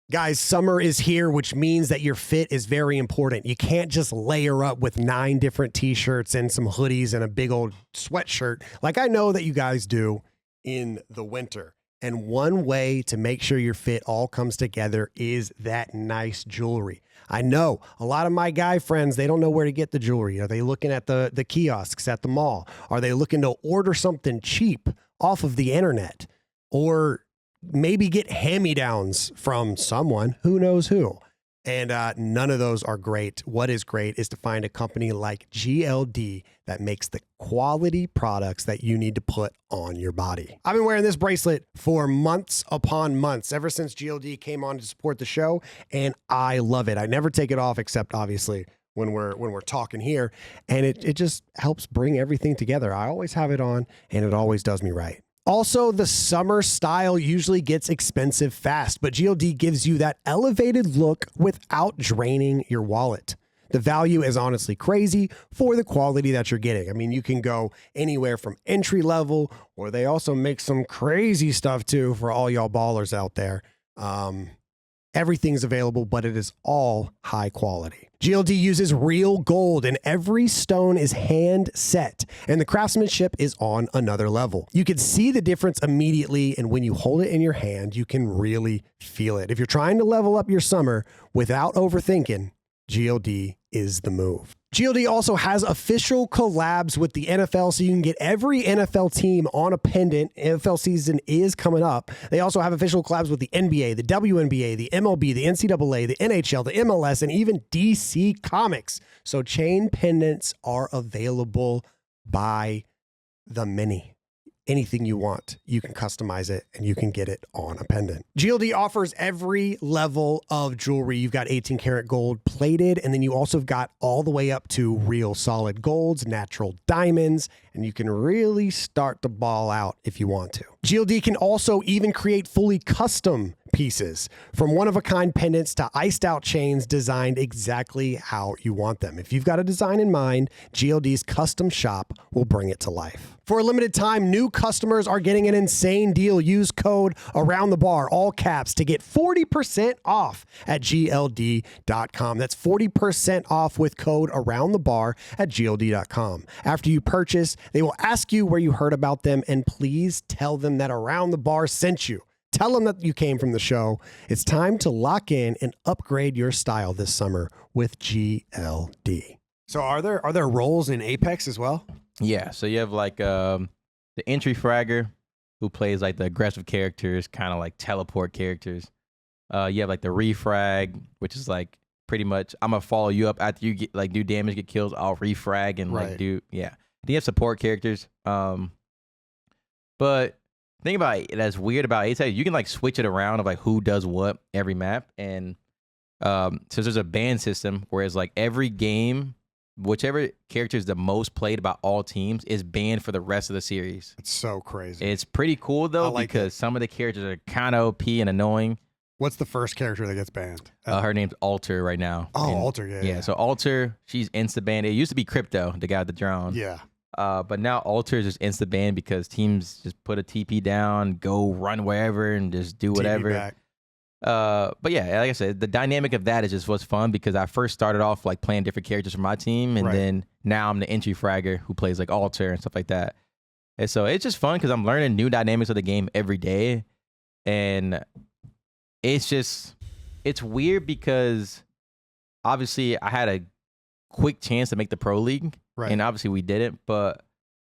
Guys, summer is here, which means that your fit is very important. You can't just layer up with 9 different t-shirts and some hoodies and a big old sweatshirt like I know that you guys do in the winter. And one way to make sure your fit all comes together is that nice jewelry. I know a lot of my guy friends, they don't know where to get the jewelry. Are they looking at the kiosks at the mall? Are they looking to order something cheap off of the internet? Or maybe get hand-me-downs from someone, who knows who. And none of those are great. What is great is to find a company like GLD that makes the quality products that you need to put on your body. I've been wearing this bracelet for months upon months, ever since GLD came on to support the show, and I love it. I never take it off, except obviously when we're talking here, and it just helps bring everything together. I always have it on, and it always does me right. Also, the summer style usually gets expensive fast, but GLD gives you that elevated look without draining your wallet. The value is honestly crazy for the quality that you're getting. I mean, you can go anywhere from entry level, or they also make some crazy stuff too for all y'all ballers out there. Everything's available, but it is all high quality. GLD uses real gold, and every stone is hand set, and the craftsmanship is on another level. You can see the difference immediately, and when you hold it in your hand, you can really feel it. If you're trying to level up your summer without overthinking, GLD is the move. GLD also has official collabs with the NFL, so you can get every NFL team on a pendant. NFL season is coming up. They also have official collabs with the NBA, the WNBA, the MLB, the NCAA, the NHL, the MLS, and even DC Comics. So chain pendants are available by the many. Anything you want, you can customize it and you can get it on a pendant. GLD offers every level of jewelry. You've got 18 karat gold plated, and then you also got all the way up to real solid golds, natural diamonds, and you can really start to ball out if you want to. GLD can also even create fully custom pieces. From one-of-a-kind pendants to iced-out chains designed exactly how you want them. If you've got a design in mind, GLD's custom shop will bring it to life. For a limited time, new customers are getting an insane deal. Use code aroundthebar, all caps, to get 40% off at GLD.com. That's 40% off with code aroundthebar at GLD.com. After you purchase, they will ask you where you heard about them, and please tell them that Around the Bar sent you. Tell them that you came from the show. It's time to lock in and upgrade your style this summer with GLD. So are there roles in Apex as well? Yeah, so you have like the entry fragger who plays like the aggressive characters, kind of like teleport characters. You have like the refrag, which is like pretty much I'm gonna follow you up after you get like do damage, get kills. I'll refrag and like do yeah. Then you have support characters. But thing about it that's weird about Apex, you can like switch it around of like who does what every map, and so there's a ban system, whereas like every game, whichever character is the most played by all teams is banned for the rest of the series. It's so crazy. It's pretty cool though, because some of the characters are kind of OP and annoying. What's the first character that gets banned? Her name's Alter right now. Oh, Alter, yeah. So Alter, she's insta banned. It used to be Crypto, the guy with the drone. Yeah. But now Alter is just insta banned because teams just put a TP down, go run wherever, and just do whatever. TP back. But yeah, like I said, the dynamic of that is just what's fun, because I first started off like playing different characters for my team, and then now I'm the entry fragger who plays like Alter and stuff like that. And so it's just fun because I'm learning new dynamics of the game every day, and it's weird because obviously I had a quick chance to make the pro league, and obviously we didn't, but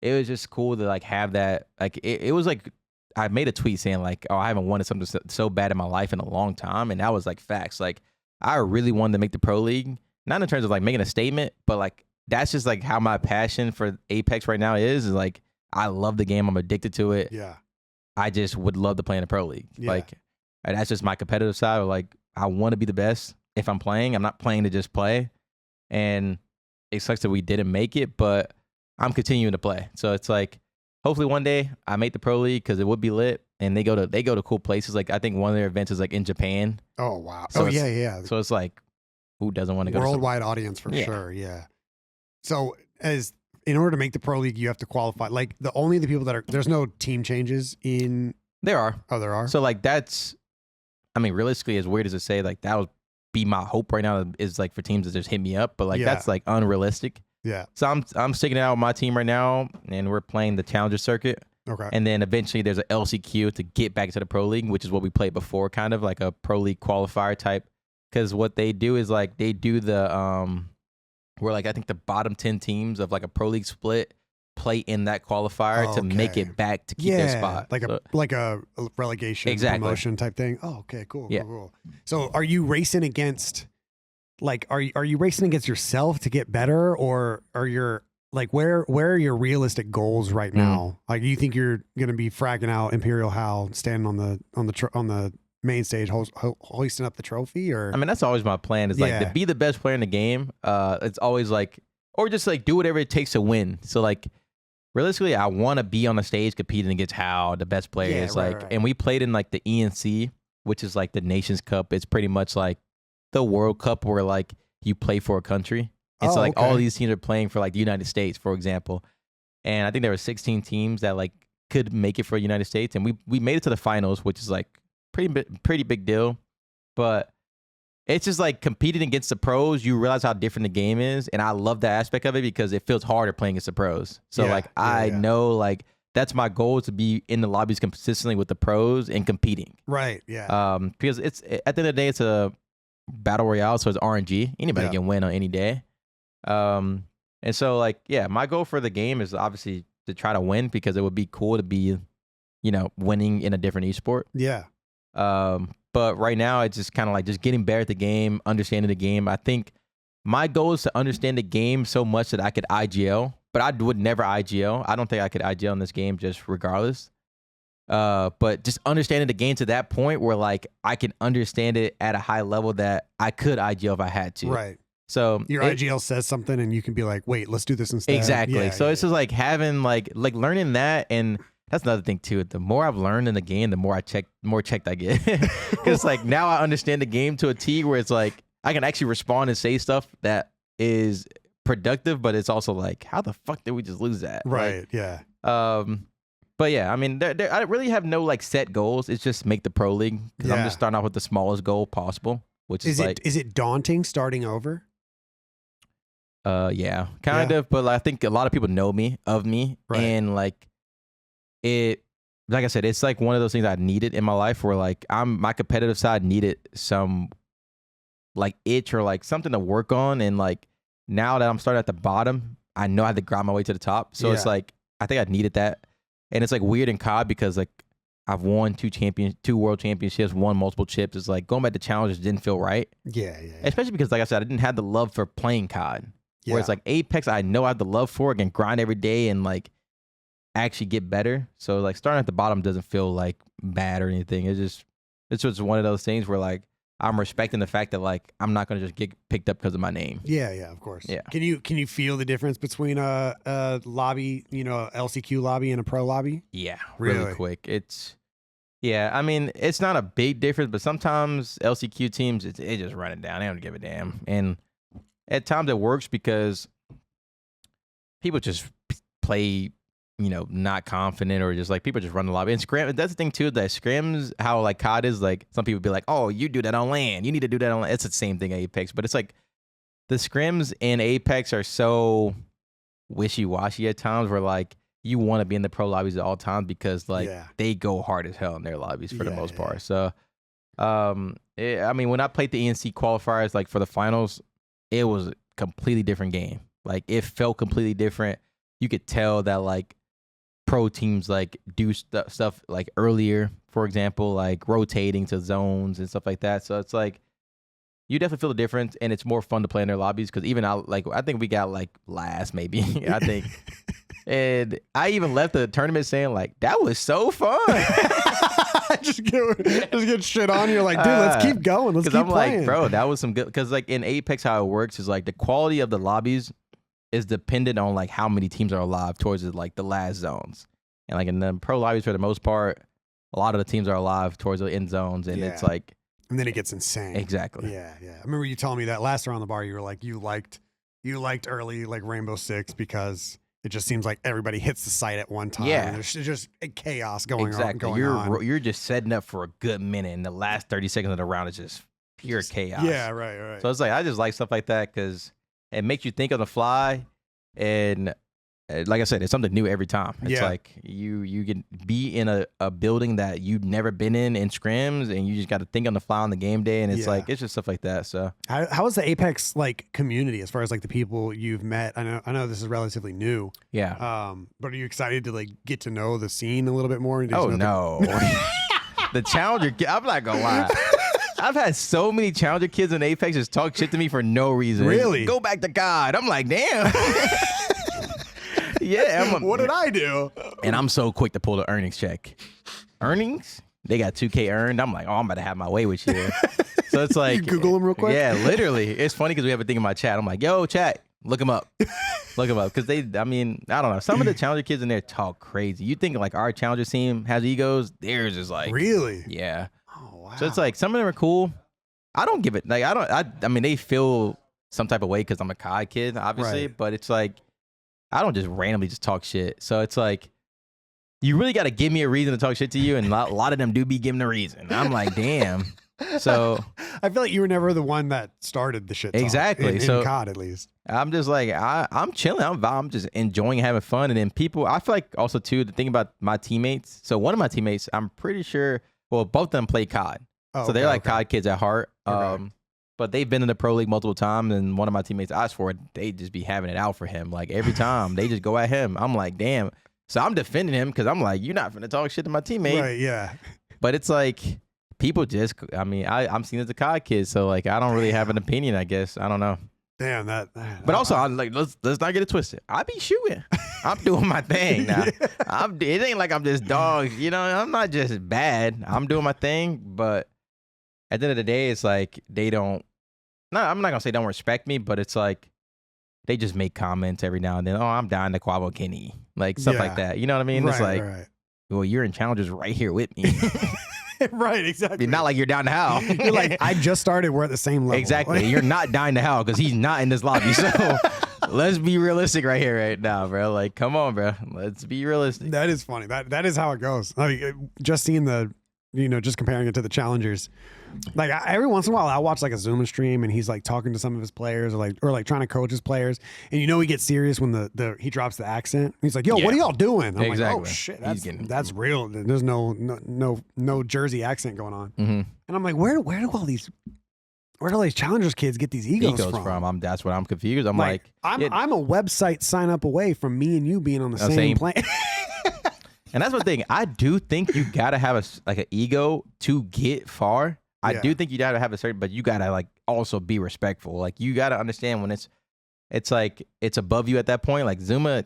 it was just cool to like have that. Like it was like, I made a tweet saying like, oh, I haven't wanted something so bad in my life in a long time. And that was like facts. Like I really wanted to make the pro league, not in terms of like making a statement, but like, that's just like how my passion for Apex right now is like, I love the game. I'm addicted to it. Yeah. I just would love to play in the pro league. Yeah. Like, and that's just my competitive side. Like I want to be the best. If I'm playing, I'm not playing to just play. And it sucks that we didn't make it, but I'm continuing to play. So it's like, hopefully one day I make the pro league, because it would be lit, and they go to cool places. Like I think one of their events is like in Japan. Oh wow! So yeah. So it's like, who doesn't want to go? Worldwide audience for sure. Yeah. So in order to make the pro league, you have to qualify. Like only the people that are, there's no team changes in. There are. Oh, there are. So like that's, I mean, realistically, as weird as it say, like that would be my hope right now, is like for teams to just hit me up, but like that's like unrealistic. Yeah. So I'm sticking it out with my team right now, and we're playing the Challenger circuit. Okay. And then eventually there's an LCQ to get back to the pro league, which is what we played before, kind of like a pro league qualifier type. Because what they do is like they do the where like I think the bottom 10 teams of like a pro league split play in that qualifier to make it back to keep their spot. Like a relegation promotion type thing. Oh, okay, cool. So are you racing against? Like, are you racing against yourself to get better, or are your like where are your realistic goals right now? Like, do you think you're gonna be fragging out Imperial Hal, standing on the main stage, hoisting up the trophy? Or I mean, that's always my plan, is like to be the best player in the game. It's always like, or just like do whatever it takes to win. So like, realistically, I want to be on the stage competing against Hal, the best players. And we played in like the ENC, which is like the Nations Cup. It's pretty much like the World Cup, where like you play for a country. And so like all these teams are playing for like the United States, for example. And I think there were 16 teams that like could make it for the United States. And we made it to the finals, which is like pretty big deal. But it's just like competing against the pros, you realize how different the game is. And I love that aspect of it, because it feels harder playing against the pros. So I know like that's my goal, to be in the lobbies consistently with the pros and competing. Right. Yeah. Because it's, at the end of the day, it's a battle royale, so it's RNG. Anybody can win on any day. And so like, my goal for the game is obviously to try to win, because it would be cool to be, winning in a different esport. Yeah. But right now it's just kind of like just getting better at the game, understanding the game. I think my goal is to understand the game so much that I could IGL, but I would never IGL. I don't think I could IGL in this game, just regardless. But just understanding the game to that point where like I can understand it at a high level that I could IGL if I had to. Right. So your IGL says something and you can be like, wait, let's do this instead. Exactly. So it's just like having like learning that, and that's another thing too. The more I've learned in the game, the more checked I get. Because like now I understand the game to a T where it's like I can actually respond and say stuff that is productive, but it's also like, how the fuck did we just lose that? Right. Like, yeah. But yeah, I mean, I really have no like set goals. It's just make the pro league because I'm just starting off with the smallest goal possible, which is like, is it daunting starting over? Yeah, kind of. But like, I think a lot of people know me, right. And like like I said, it's like one of those things I needed in my life where like my competitive side needed some like itch or like something to work on, and like now that I'm starting at the bottom, I know I have to grind my way to the top. So it's like I think I needed that. And it's like weird in COD because like I've won 2 world championships, won multiple chips. It's like going back to challenges didn't feel right. Yeah. Especially because like I said, I didn't have the love for playing COD. Yeah. Where it's like Apex, I know I have the love for it, and grind every day and like actually get better. So like starting at the bottom doesn't feel like bad or anything. It's just one of those things where like I'm respecting the fact that like I'm not gonna just get picked up because of my name. Yeah, of course. Yeah. Can you feel the difference between a lobby, LCQ lobby and a pro lobby? Yeah, really quick. I mean, it's not a big difference, but sometimes LCQ teams it just run it down. They don't give a damn. And at times it works because people just play, not confident, or just like people just run the lobby. And scrim, that's the thing too, that scrims, how like COD is, like some people be like, oh, you do that on LAN. You need to do that on LAN. It's the same thing at Apex, but it's like the scrims in Apex are so wishy-washy at times where like you want to be in the pro lobbies at all times because like they go hard as hell in their lobbies for the most part. So, I mean, when I played the ENC qualifiers, like for the finals, it was a completely different game. Like it felt completely different. You could tell that like pro teams like do stuff like earlier, for example, like rotating to zones and stuff like that. So it's like you definitely feel the difference, and it's more fun to play in their lobbies because even I think we got like last maybe I think, and I even left the tournament saying like that was so fun. just get shit on. You're like, dude, let's keep going. Let's keep playing. Because I'm like, bro, that was some good. Because like in Apex, how it works is like the quality of the lobbies is dependent on like how many teams are alive towards like the last zones, and like in the pro lobbies for the most part, a lot of the teams are alive towards the end zones, and it's like, and then it gets insane. Exactly. Yeah. I remember you telling me that last around the bar. You were like, you liked early like Rainbow Six because it just seems like everybody hits the site at one time. Yeah, and there's just chaos going on. You're just setting up for a good minute, and the last 30 seconds of the round is just pure chaos. Yeah, right. So it's like I just like stuff like that because it makes you think on the fly, and like I said, it's something new every time. It's like you can be in a building that you've never been in scrims, and you just got to think on the fly on the game day, and it's like it's just stuff like that. So how is the Apex like community as far as like the people you've met? I know this is relatively new. Yeah. But are you excited to like get to know the scene a little bit more? Oh no. The Challenger, I'm not gonna lie. I've had so many Challenger kids in Apex just talk shit to me for no reason. Really? Go back to God. I'm like, damn. Yeah. What did I do? And I'm so quick to pull the earnings check. Earnings? They got 2K earned. I'm like, oh, I'm about to have my way with you. So it's like, you Google them real quick. Yeah, literally. It's funny because we have a thing in my chat. I'm like, yo, chat, look them up. Look them up. Because I don't know. Some of the Challenger kids in there talk crazy. You think like our Challenger team has egos? Theirs is like, really? Yeah. Oh, wow. So it's like some of them are cool. I don't give it. Like, I mean, they feel some type of way because I'm a COD kid, obviously. Right. But it's like, I don't just randomly just talk shit. So it's like, you really got to give me a reason to talk shit to you. And a lot of them do be giving a reason. I'm like, damn. So I feel like you were never the one that started the shit talk. Exactly. In so COD, at least. I'm just like, I'm chilling. I'm just enjoying having fun. And then people, I feel like also too, the thing about my teammates. So one of my teammates, I'm pretty sure, well, both of them play COD. Oh, so they're like COD kids at heart. But they've been in the pro league multiple times, and one of my teammates asked for it. They just be having it out for him. Like every time they just go at him. I'm like, damn. So I'm defending him because I'm like, you're not finna talk shit to my teammate. Right, yeah. But it's like people just, I mean, I'm seen as a COD kid, so like I don't really have an opinion, I guess. I don't know. Damn that. But also, I'm like, let's not get it twisted. I be shooting. I'm doing my thing now. It ain't like I'm just dog. I'm not just bad. I'm doing my thing. But at the end of the day, it's like they don't. No, I'm not gonna say don't respect me, but it's like they just make comments every now and then. Oh, I'm dying to Quavo Kenny, like stuff like that. You know what I mean? Right, it's like right. well, you're in challenges right here with me. Right, exactly. Not like you're down to hell. You're like, I just started. We're at the same level. Exactly. You're not dying to hell because he's not in this lobby. So let's be realistic right here, right now, bro. Like, come on, bro. Let's be realistic. That is funny. That is how it goes. Like, just seeing just comparing it to the challengers. Like every once in a while, I'll watch like a Zuma stream and he's like talking to some of his players or trying to coach his players. And he gets serious when he drops the accent. He's like, yo, what are y'all doing? I'm like, oh shit, that's real. There's no Jersey accent going on. Mm-hmm. And I'm like, where do all these challengers kids get these egos from? That's what I'm confused. I'm I'm a website sign up away from me and you being on the same plane. And that's the thing. I do think you gotta have an ego to get far. I do think you gotta have a certain, but you gotta like also be respectful. Like you gotta understand when it's like it's above you at that point. Like Zuma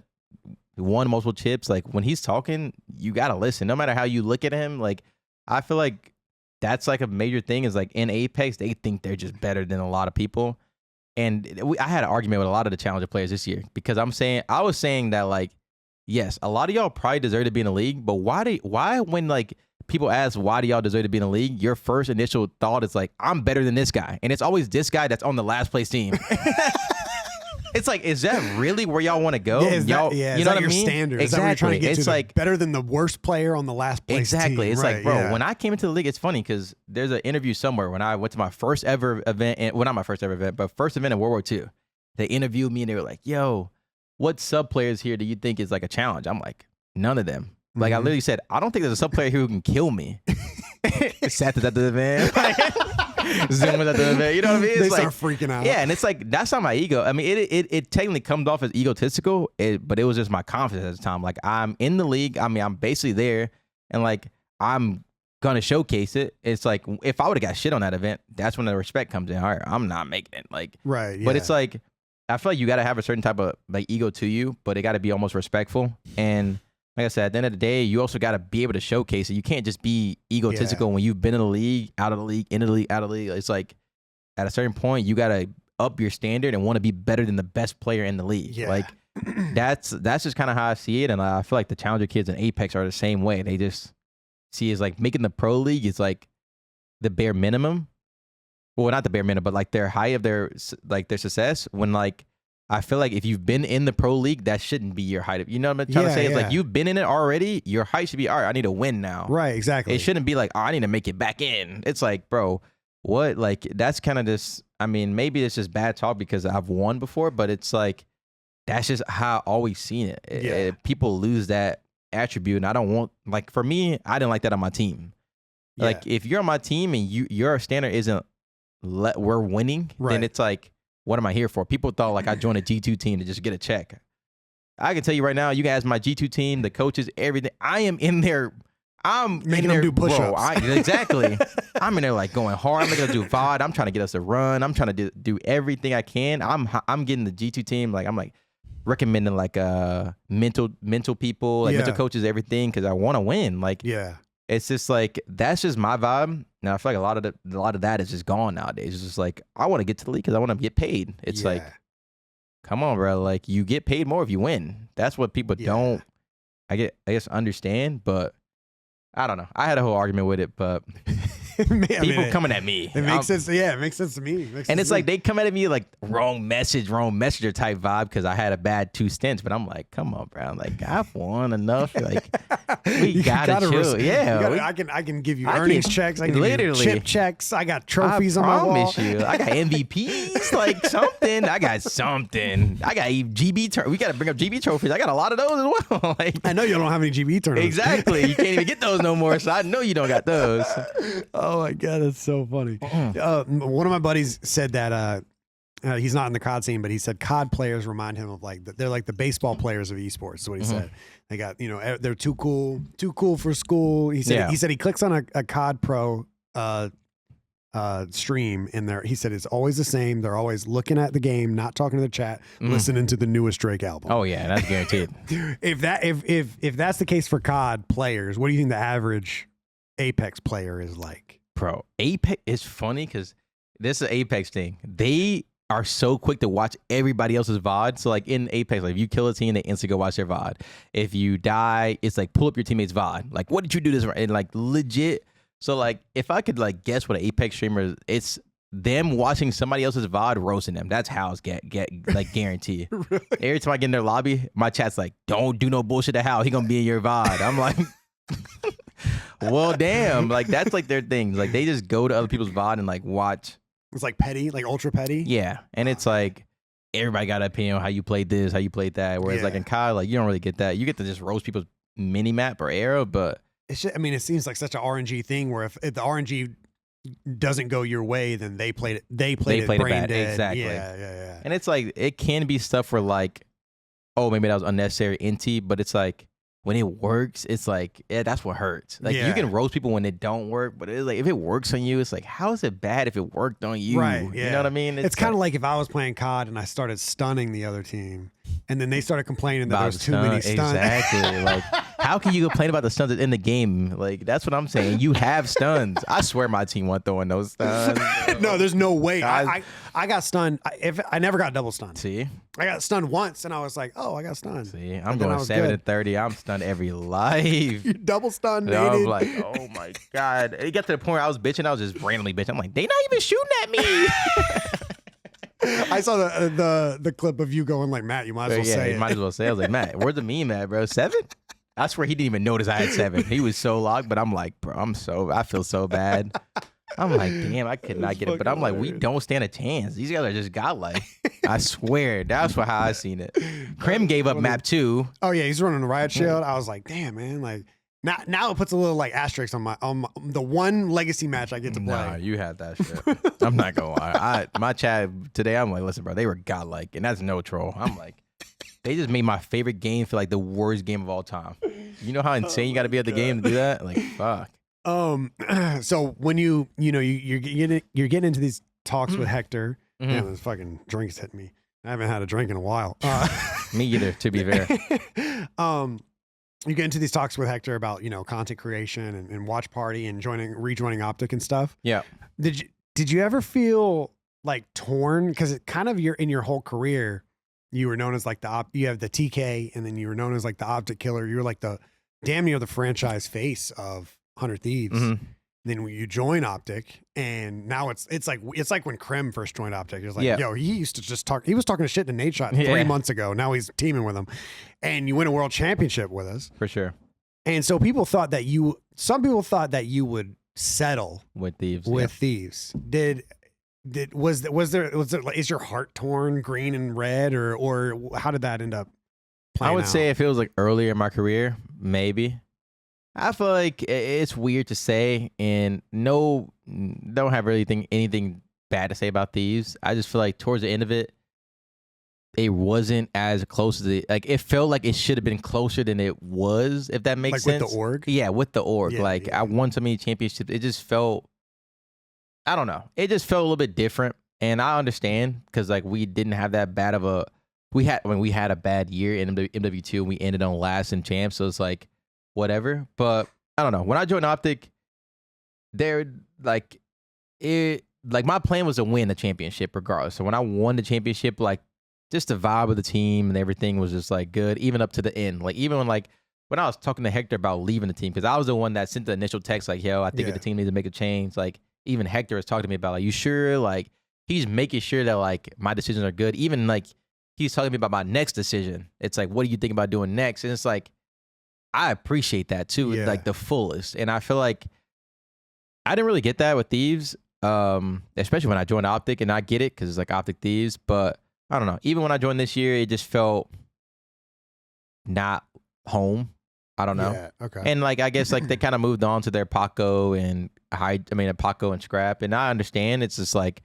won multiple chips. Like when he's talking, you gotta listen. No matter how you look at him. Like I feel like that's like a major thing. Is like in Apex, they think they're just better than a lot of people. And I had an argument with a lot of the challenger players this year because I was saying that like, yes, a lot of y'all probably deserve to be in the league, but why when like people ask why do y'all deserve to be in the league, your first initial thought is like, I'm better than this guy. And it's always this guy that's on the last place team. It's like, is that really where y'all want to go? You know what I mean? Standard? Exactly. Is that where you're trying to get it's to like better than the worst player on the last place exactly. team. It's right, like, bro, when I came into the league, it's funny because there's an interview somewhere when I went to my first ever event, well, not my first ever event, but first event in World War II. They interviewed me and they were like, yo, what sub players here do you think is like a challenge? I'm like, none of them. Like I literally said, I don't think there's a sub player here who can kill me. Seth is at the event. Zoom is at the event. You know what I mean? They start freaking out. Yeah, and it's like that's not my ego. I mean, it technically comes off as egotistical, but it was just my confidence at the time. Like I'm in the league. I mean, I'm basically there, and like I'm gonna showcase it. It's like if I would have got shit on that event, that's when the respect comes in. All right, I'm not making it. Like right. Yeah. But it's like I feel like you got to have a certain type of like ego to you, but it got to be almost respectful. And like I said, at the end of the day, you also got to be able to showcase it. You can't just be egotistical when you've been in the league, out of the league, in the league, out of the league. It's like at a certain point, you got to up your standard and want to be better than the best player in the league. Yeah. Like that's just kind of how I see it. And I feel like the challenger kids in Apex are the same way. They just see it as like making the pro league is like the bare minimum. Well, not the bare minimum, but like their high of their success when like, I feel like if you've been in the pro league, that shouldn't be your height. You know what I'm trying to say? It's like you've been in it already. Your height should be, all right, I need to win now. Right, exactly. It shouldn't be like, oh, I need to make it back in. It's like, bro, what? Like, that's kind of just, I mean, maybe it's just bad talk because I've won before, but it's like, that's just how I've always seen it. People lose that attribute. And I don't want, like, for me, I didn't like that on my team. Yeah. Like, if you're on my team and your standard isn't, we're winning, then it's like, what am I here for? People thought like I joined a G2 team to just get a check. I can tell you right now, you guys, my G2 team, the coaches, everything. I am in there. I'm making them do push-ups. Exactly. I'm in there like going hard. I'm making them do VOD. I'm trying to get us to run. I'm trying to do everything I can. I'm getting the G2 team. Like I'm like recommending like mental people, like mental coaches, everything because I want to win. Like it's just like that's just my vibe. Now I feel like a lot of that is just gone nowadays. It's just like I want to get to the league because I want to get paid. It's like, come on, bro. Like you get paid more if you win. That's what people don't. I guess understand, but I don't know. I had a whole argument with it, but people coming at me. It makes sense. Yeah, it makes sense to me. And it's like they come at me like wrong messenger type vibe because I had a bad 2 stints. But I'm like, come on, bro. Like I've won enough. Like we gotta chill. I can give you earnings checks. I can give you chip checks. I got trophies on my wall. I promise you. I got MVPs. Like something. I got something. I got GB. We got to bring up GB trophies. I got a lot of those as well. Like I know you don't have any GB tournaments. Exactly. You can't even get those no more. So I know you don't got those. Oh my god, that's so funny. One of my buddies said that he's not in the COD scene, but he said COD players remind him of like they're like the baseball players of esports. Is what he said. They got they're too cool for school. He said he clicks on a COD Pro stream in there. He said it's always the same. They're always looking at the game, not talking to the chat, listening to the newest Drake album. Oh yeah, that's guaranteed. If that's the case for COD players, what do you think the average Apex player is like? Bro, Apex is funny because this is an Apex thing. They are so quick to watch everybody else's VOD. So like in Apex, like if you kill a team, they instantly go watch their VOD. If you die, it's like pull up your teammate's VOD. Like, what did you do this? And like legit. So like if I could like guess what an Apex streamer is, it's them watching somebody else's VOD roasting them. That's how it's get like guaranteed. Really? Every time I get in their lobby, my chat's like, don't do no bullshit to Hal. He gonna be in your VOD. I'm like, well, damn. Like that's like their thing. Like they just go to other people's VOD and like watch. It's like petty, like ultra petty. Yeah, and it's like everybody got an opinion on how you played this, how you played that. Whereas like in COD, like you don't really get that. You get to just roast people's mini map or era, but it's just, I mean, it seems like such an RNG thing where if the RNG doesn't go your way, then they played it. They played it brain dead. Exactly. Yeah. And it's like it can be stuff where like, oh, maybe that was unnecessary NT, but it's like. When it works, it's like, yeah, that's what hurts. Like you can roast people when it don't work, but it's like if it works on you, it's like, how is it bad if it worked on you? Right. Yeah. You know what I mean? It's kind of like if I was playing COD and I started stunning the other team, and then they started complaining that there's too many stunts. Exactly. Like, how can you complain about the stunts in the game? Like, that's what I'm saying. You have stuns. I swear my team wasn't throwing those stuns. No, there's no way. I got stunned. I never got double stunned. See? I got stunned once, and I was like, oh, I got stunned. See? I'm going 7-30. I'm stunned every life. You double stunned, I was like, oh, my God. It got to the point where I was bitching. I was just randomly bitching. I'm like, they not even shooting at me. I saw the clip of you going like, Matt, you might as well say it. Might as well say it. I was like, Matt, where's the meme at, bro? 7? I swear he didn't even notice I had 7. He was so locked, but I'm like, bro, I feel so bad. I'm like, damn, I could not get it. But I'm like, we don't stand a chance. These guys are just godlike. I swear. That's how I seen it. Krim gave up map 2. Oh, yeah, he's running a riot shield. I was like, damn, man, like, now it puts a little like asterisk on the one legacy match I get to play. Nah, you had that shit. I'm not gonna lie. My chat today, I'm like, listen, bro, they were godlike, and that's no troll. I'm like, they just made my favorite game feel like the worst game of all time. You know how insane you got to be at the game to do that? Like, fuck. So when you're getting into these talks with Hector, damn, this fucking drink's hitting me. I haven't had a drink in a while. Me either, to be fair. You get into these talks with Hector about, content creation and watch party and rejoining OpTic and stuff. Yeah. Did you ever feel like torn? Because it kind of in your whole career, you were known as like you have the TK, and then you were known as like the OpTic killer. You were like the damn near the franchise face of 100 Thieves. Mm-hmm. Then you join OpTic, and now it's like when Krim first joined OpTic. It was like, yo, he used to just talk. He was talking to shit to Nate Shot 3 months ago. Now he's teaming with him, and you win a world championship with us for sure. And so some people thought that you would settle with Thieves. Thieves. Is your heart torn green and red, or how did that end up playing I would say if it was like earlier in my career, maybe. I feel like it's weird to say, and don't have really anything bad to say about Thieves. I just feel like towards the end of it, it wasn't as close as it felt like it should have been closer than it was, if that makes sense. With the org? Yeah, with the org. I won so many championships. It just felt, I don't know. It just felt a little bit different, and I understand because like we didn't have that bad of a, we had a bad year in MW2, and we ended on last in champs, so it's like, whatever. But I don't know. When I joined OpTic, my plan was to win the championship regardless. So when I won the championship, like just the vibe of the team and everything was just like good, even up to the end. Like even when I was talking to Hector about leaving the team, because I was the one that sent the initial text like, yo, I think the team needs to make a change. Like even Hector was talking to me about like, you sure? Like he's making sure that like my decisions are good. Even like he's talking to me about my next decision. It's like, what do you think about doing next? And it's like, I appreciate that too, like the fullest. And I feel like I didn't really get that with Thieves, especially when I joined OpTic, and I get it because it's like OpTic Thieves. But I don't know. Even when I joined this year, it just felt not home. I don't know. Yeah, okay. And like I guess like they kind of moved on to their Paco and Paco and Scrap. And I understand it's just like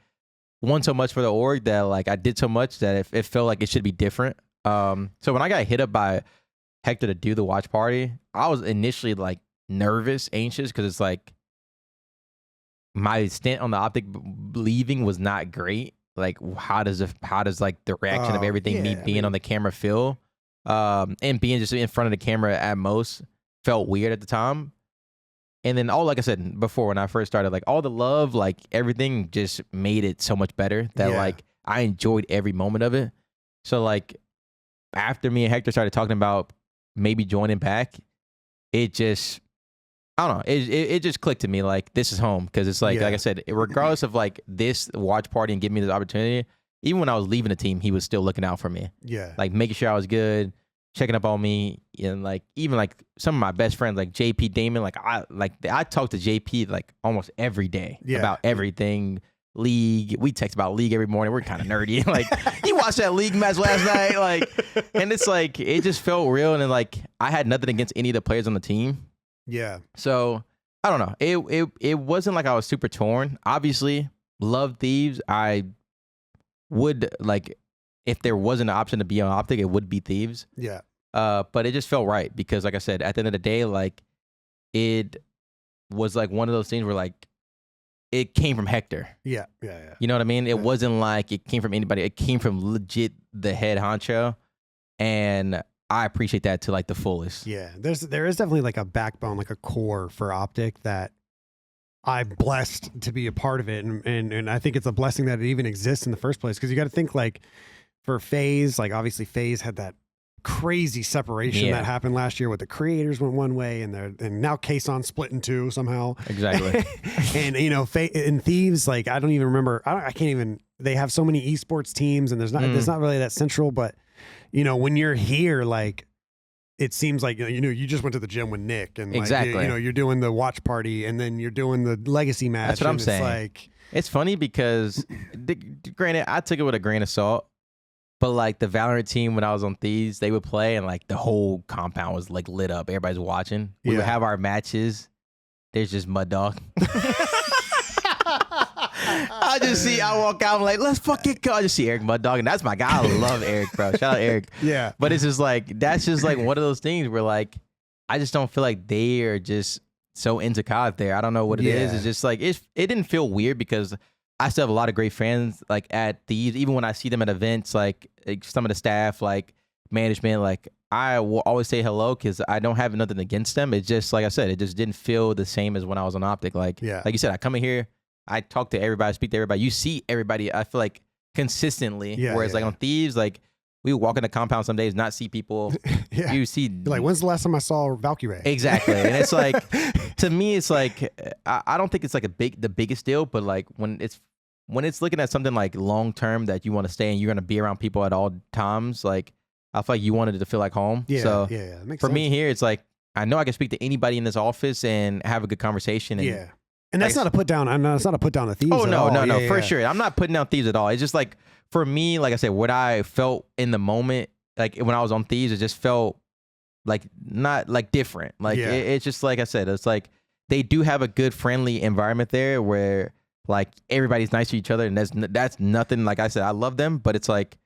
won so much for the org that like I did so much that it felt like it should be different. So when I got hit up by Hector to do the watch party, I was initially like nervous, anxious, because it's like my stint on the OpTic leaving was not great. Like how does like the reaction of everything, me being on the camera feel, and being just in front of the camera at most felt weird at the time. And then like I said before, when I first started, like all the love, like everything just made it so much better that like I enjoyed every moment of it. So like after me and Hector started talking about maybe joining back, it just, I don't know. It just clicked to me like this is home, because it's like I said, regardless of like this watch party and giving me this opportunity, even when I was leaving the team, he was still looking out for me. Yeah, like making sure I was good, checking up on me, and like even like some of my best friends like JP Damon, I talk to JP like almost every day about everything. League, we text about league every morning. We're kind of nerdy. Like, you watched that league match last night, like, and it's like it just felt real, and then like I had nothing against any of the players on the team. Yeah. So I don't know. It wasn't like I was super torn. Obviously, love Thieves. I would like if there wasn't an option to be on OpTic, it would be Thieves. Yeah. But it just felt right because, like I said, at the end of the day, like it was like one of those things where like it came from Hector. Yeah. You know what I mean? It wasn't like it came from anybody. It came from legit the head honcho, and I appreciate that to like the fullest. Yeah, there is definitely like a backbone, like a core for OpTic that I'm blessed to be a part of it, and I think it's a blessing that it even exists in the first place, because you got to think like for FaZe, like obviously FaZe had that crazy separation that happened last year with the creators went one way and now Kason split in two somehow. Exactly. And you know, in Thieves, like I don't even remember. I can't even. They have so many esports teams, and there's not really that central. But you know, when you're here, like it seems like you just went to the gym with Nick, and exactly. Like, you're doing the watch party, and then you're doing the legacy match. That's what I'm saying. Like it's funny because, granted, I took it with a grain of salt. But like the Valorant team, when I was on Thieves, they would play and like the whole compound was like lit up. Everybody's watching. We would have our matches. There's just Mud Dog. I walk out, I'm like, let's fucking go. I just see Eric Mud Dog, and that's my guy. I love Eric, bro. Shout out Eric. Yeah. But it's just like, that's just like one of those things where like, I just don't feel like they are just so into COD there. I don't know what it is. It's just like, it didn't feel weird because I still have a lot of great fans like at Thieves. Even when I see them at events, like some of the staff, like management, like I will always say hello because I don't have nothing against them. It's just like I said, it just didn't feel the same as when I was on OpTic. Like you said, I come in here, I talk to everybody, speak to everybody. You see everybody. I feel like consistently. Whereas like on Thieves, like we would walk in the compound some days, not see people. You see, you're like, when's the last time I saw Valkyrie? Exactly, and it's like to me, it's like I don't think it's like the biggest deal, but like when it's looking at something like long term that you want to stay and you're gonna be around people at all times, like I feel like you wanted it to feel like home. So that makes for sense. me here, it's like I know I can speak to anybody in this office and have a good conversation. And and that's not a put down. I'm not. It's not a put down to Thieves. Oh no, no, for sure. I'm not putting down Thieves at all. It's just like for me, like I said, what I felt in the moment, like when I was on Thieves, it just felt like not like different. Like it's just like I said, it's like they do have a good friendly environment there where like everybody's nice to each other, and that's nothing. Like I said, I love them, but it's like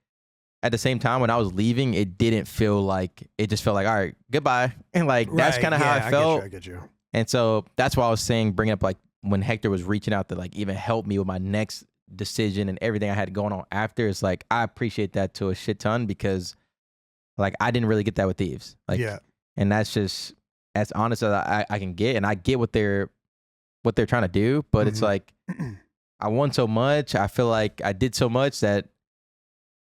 at the same time when I was leaving, it didn't feel like it just felt like all right, goodbye, and like that's kind of how I felt. I get you. And so that's why I was saying, bringing up like when Hector was reaching out to like even help me with my next decision and everything I had going on after. It's like I appreciate that to a shit ton because like I didn't really get that with Thieves. Like, and that's just as honest as I can get, and I get what they're trying to do, but it's like I won so much. I feel like I did so much that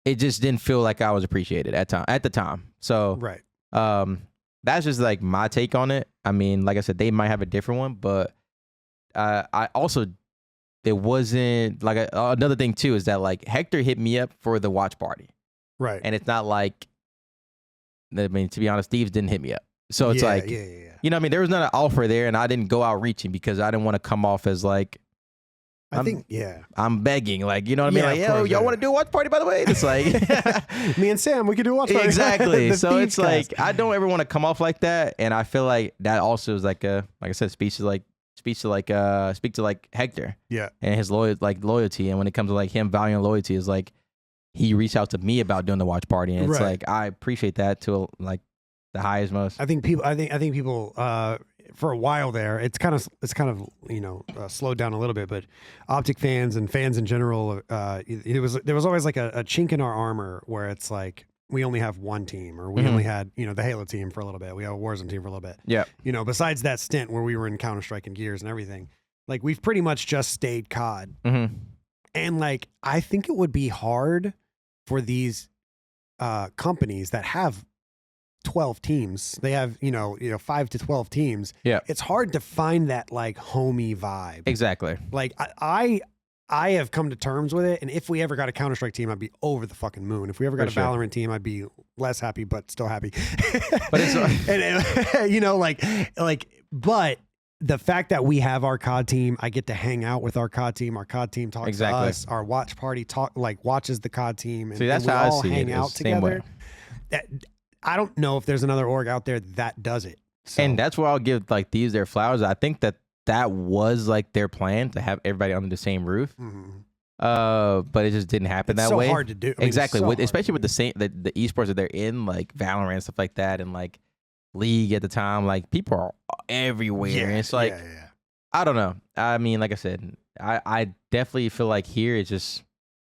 it just didn't feel like I was appreciated at the time. So that's just like my take on it. I mean, like I said, they might have a different one, but I also there wasn't like another thing too is that like Hector hit me up for the watch party, right? And it's not like, I mean, to be honest, Thieves didn't hit me up, so it's like you know what I mean, there was not an offer there, and I didn't go out reaching because I didn't want to come off as like I'm begging, like, you know what I mean, like, yo, y'all want to do a watch party, by the way? It's like me and Sam, we could do a watch party. Exactly. So it's like I don't ever want to come off like that, and I feel like that also is like like I said, speak to Hector, and his loyalty, and when it comes to like him valuing loyalty, is like he reached out to me about doing the watch party, and it's like I appreciate that to like the highest most. I think people for a while there, it's kind of slowed down a little bit, but OpTic fans and fans in general, there was always like a chink in our armor where it's like we only have one team, or we only had the Halo team for a little bit, we have a Warzone team for a little bit. Yeah, besides that stint where we were in Counter-Strike and Gears and everything, like we've pretty much just stayed COD. And like, I think it would be hard for these companies that have 12 teams. They have, 5 to 12 teams. Yeah. It's hard to find that like homey vibe. Exactly. Like I have come to terms with it. And if we ever got a Counter-Strike team, I'd be over the fucking moon. If we ever got a Valorant team, I'd be less happy, but still happy. But it's, but the fact that we have our COD team, I get to hang out with our COD team. Our COD team talks to us. Our watch party watches the COD team. And, see, that's and we how all I see hang it. out together. I don't know if there's another org out there that does it. So. And that's where I'll give like these their flowers. I think that was like their plan to have everybody under the same roof. Mm-hmm. But it just didn't happen that so way. So hard to do. I mean, exactly. So Especially with the esports that they're in, like Valorant and stuff like that, and like League at the time, like people are everywhere. Yeah, and it's like, I don't know. I mean, like I said, I definitely feel like here it's just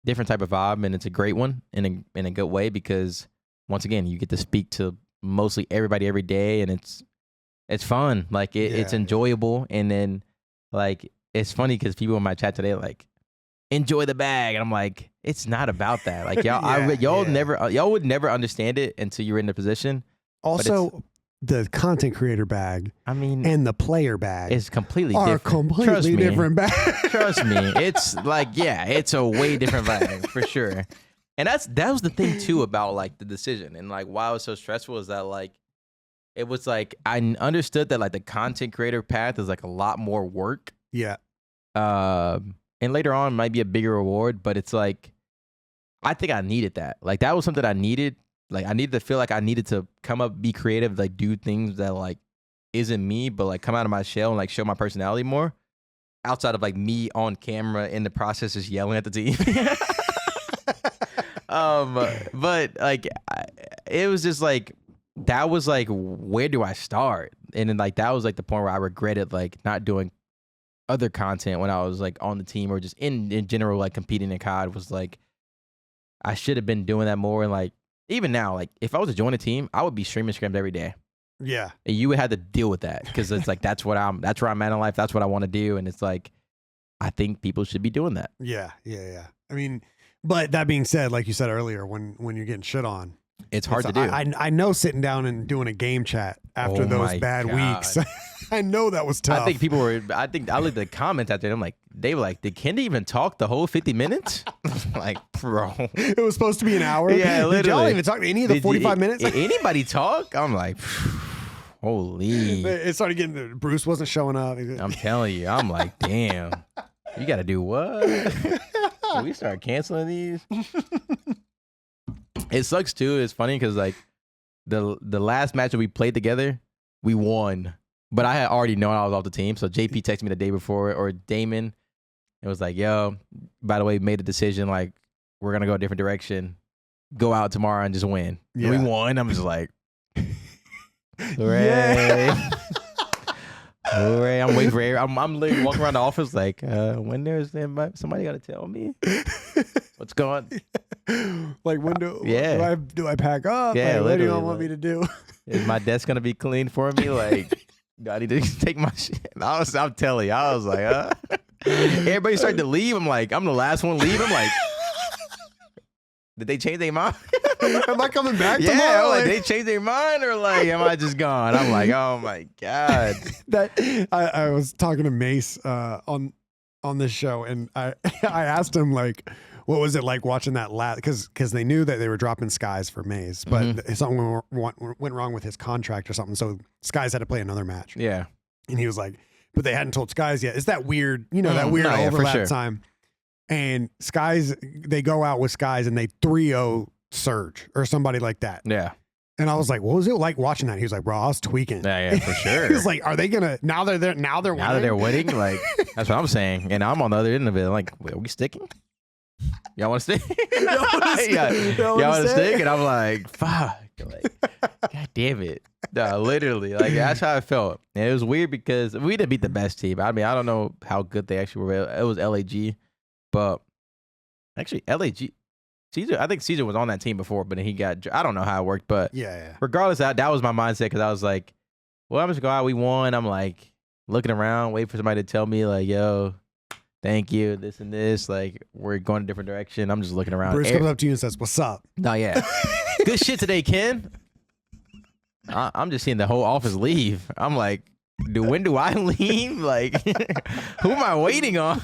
different type of vibe, and it's a great one in a good way, because once again, you get to speak to mostly everybody every day, and it's fun. Like it's enjoyable. And then like, it's funny because people in my chat today are like, enjoy the bag. And I'm like, it's not about that. Like y'all would never understand it until you're in the position. Also, the content creator bag, I mean, and the player bag is completely are different. completely different bag. Trust me. It's like, it's a way different bag for sure. And that was the thing too about like the decision, and like why it was so stressful is that like it was like I understood that like the content creator path is like a lot more work. Yeah. And later on might be a bigger reward, but it's like I think I needed that. Like that was something I needed. Like I needed to feel like I needed to come up, be creative, like do things that like isn't me, but like come out of my shell and like show my personality more. Outside of like me on camera in the process just yelling at the team. But like it was just like that was like, where do I start? And then like that was like the point where I regretted like not doing other content when I was like on the team, or just in general like competing in COD. Was like I should have been doing that more. And like even now, like if I was to join a team, I would be streaming scrims every day. Yeah. And you would have to deal with that, because it's like that's where I'm at in life. That's what I want to do. And it's like I think people should be doing that. Yeah. I mean, but that being said, like you said earlier, when you're getting shit on, it's hard to do. I know sitting down and doing a game chat after those bad weeks. I know that was tough. I think I looked at the comments out there. I'm like, they were like, did Kendi even talk the whole 50 minutes? Like, bro, it was supposed to be an hour. Yeah, literally. Did y'all even talk any of the 45 minutes? Anybody talk? I'm like, holy. It started getting, Bruce wasn't showing up. I'm telling you, I'm like, damn, you got to do what? Can we start canceling these? It sucks too. It's funny because like the last match that we played together, we won. But I had already known I was off the team. So JP texted me the day before, or Damon. It was like, yo, by the way, made a decision. Like, we're going to go a different direction. Go out tomorrow and just win. Yeah. And we won. I'm just like, hooray. Yeah. Hooray. I'm waiting for I'm literally walking around the office like, when there's somebody got to tell me what's going on. Like, when do I pack up? Yeah, like, what do you want me to do? Is my desk going to be clean for me? Like, I need to take my shit. I'm telling you, I was like, everybody started to leave. I'm like, I'm the last one to leave. I'm like, did they change their mind? Am I coming back tomorrow? Like, they changed their mind, or like, am I just gone? I'm like, oh my God. I was talking to Mace on this show, and I asked him like, what was it like watching that last? Because they knew that they were dropping Skies for Maze, but something went wrong with his contract or something. So Skies had to play another match. Yeah. And he was like, but they hadn't told Skies yet. It's that weird, that weird overlap time. And Skies, they go out with Skies and they 3-0 Surge or somebody like that. Yeah. And I was like, what was it like watching that? He was like, bro, I was tweaking. Yeah, for sure. He was like, are they gonna now they're winning? Now that they're winning, like that's what I'm saying. And I'm on the other end of it. I'm like, are we sticking? Y'all want to stick? Y'all want to stick? And I'm like, fuck. Like, God damn it. No, literally. Like, that's how I felt. And it was weird because we didn't beat the best team. I mean, I don't know how good they actually were. It was LAG. But actually, LAG, Caesar, I think Caesar was on that team before, but then he got, I don't know how it worked. But regardless, that was my mindset, because I was like, well, I'm just going to go out. We won. I'm like looking around, waiting for somebody to tell me, like, yo, thank you, this and this. Like, we're going a different direction. I'm just looking around. Bruce comes up to you and says, "What's up?" No, yeah. Good shit today, Ken. I'm just seeing the whole office leave. I'm like, when do I leave? Like, who am I waiting on?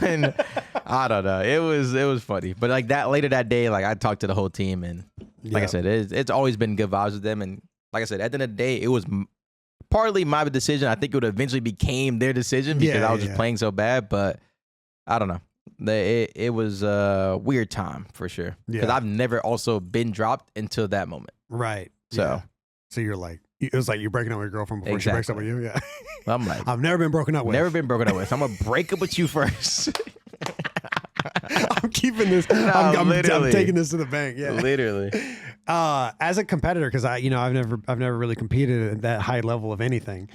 I don't know. It was funny. But like that later that day, like I talked to the whole team, and like I said, it's always been good vibes with them. And like I said, at the end of the day, it was partly my decision. I think it would eventually became their decision because I was just playing so bad. But I don't know. It was a weird time for sure. Because I've never also been dropped until that moment. Right. So you're like, it was like you're breaking up with your girlfriend before she breaks up with you. Yeah. I'm like, I've never been broken up with. Never been broken up with. I'm going to break up with you first. I'm keeping this. I'm taking this to the bank. Yeah. Literally. As a competitor, because I've never really competed at that high level of anything.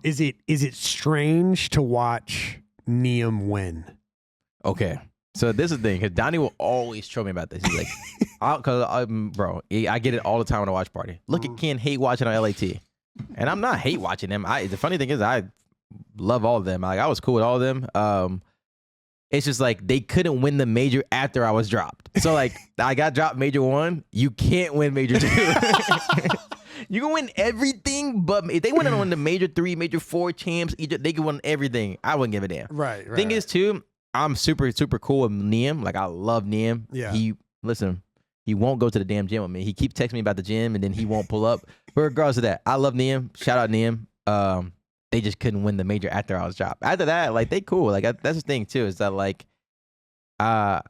Is it strange to watch Niam win? Okay. So this is the thing, because Donnie will always troll me about this. He's like, bro, I get it all the time on a watch party. Look at Ken hate watching on LAT. And I'm not hate watching them. The funny thing is I love all of them. Like I was cool with all of them. It's just like they couldn't win the major after I was dropped. So like I got dropped major 1. You can't win major 2. You can win everything, but if they went on the major 3, major 4 champs, they can win everything. I wouldn't give a damn. Right. Thing is too, I'm super, super cool with Niam. Like, I love Niam. Yeah. He won't go to the damn gym with me. He keeps texting me about the gym, and then he won't pull up. But regardless of that, I love Niam. Shout out Niam. They just couldn't win the major after I was dropped. After that, like, they cool. Like, that's the thing, too, is that, like, I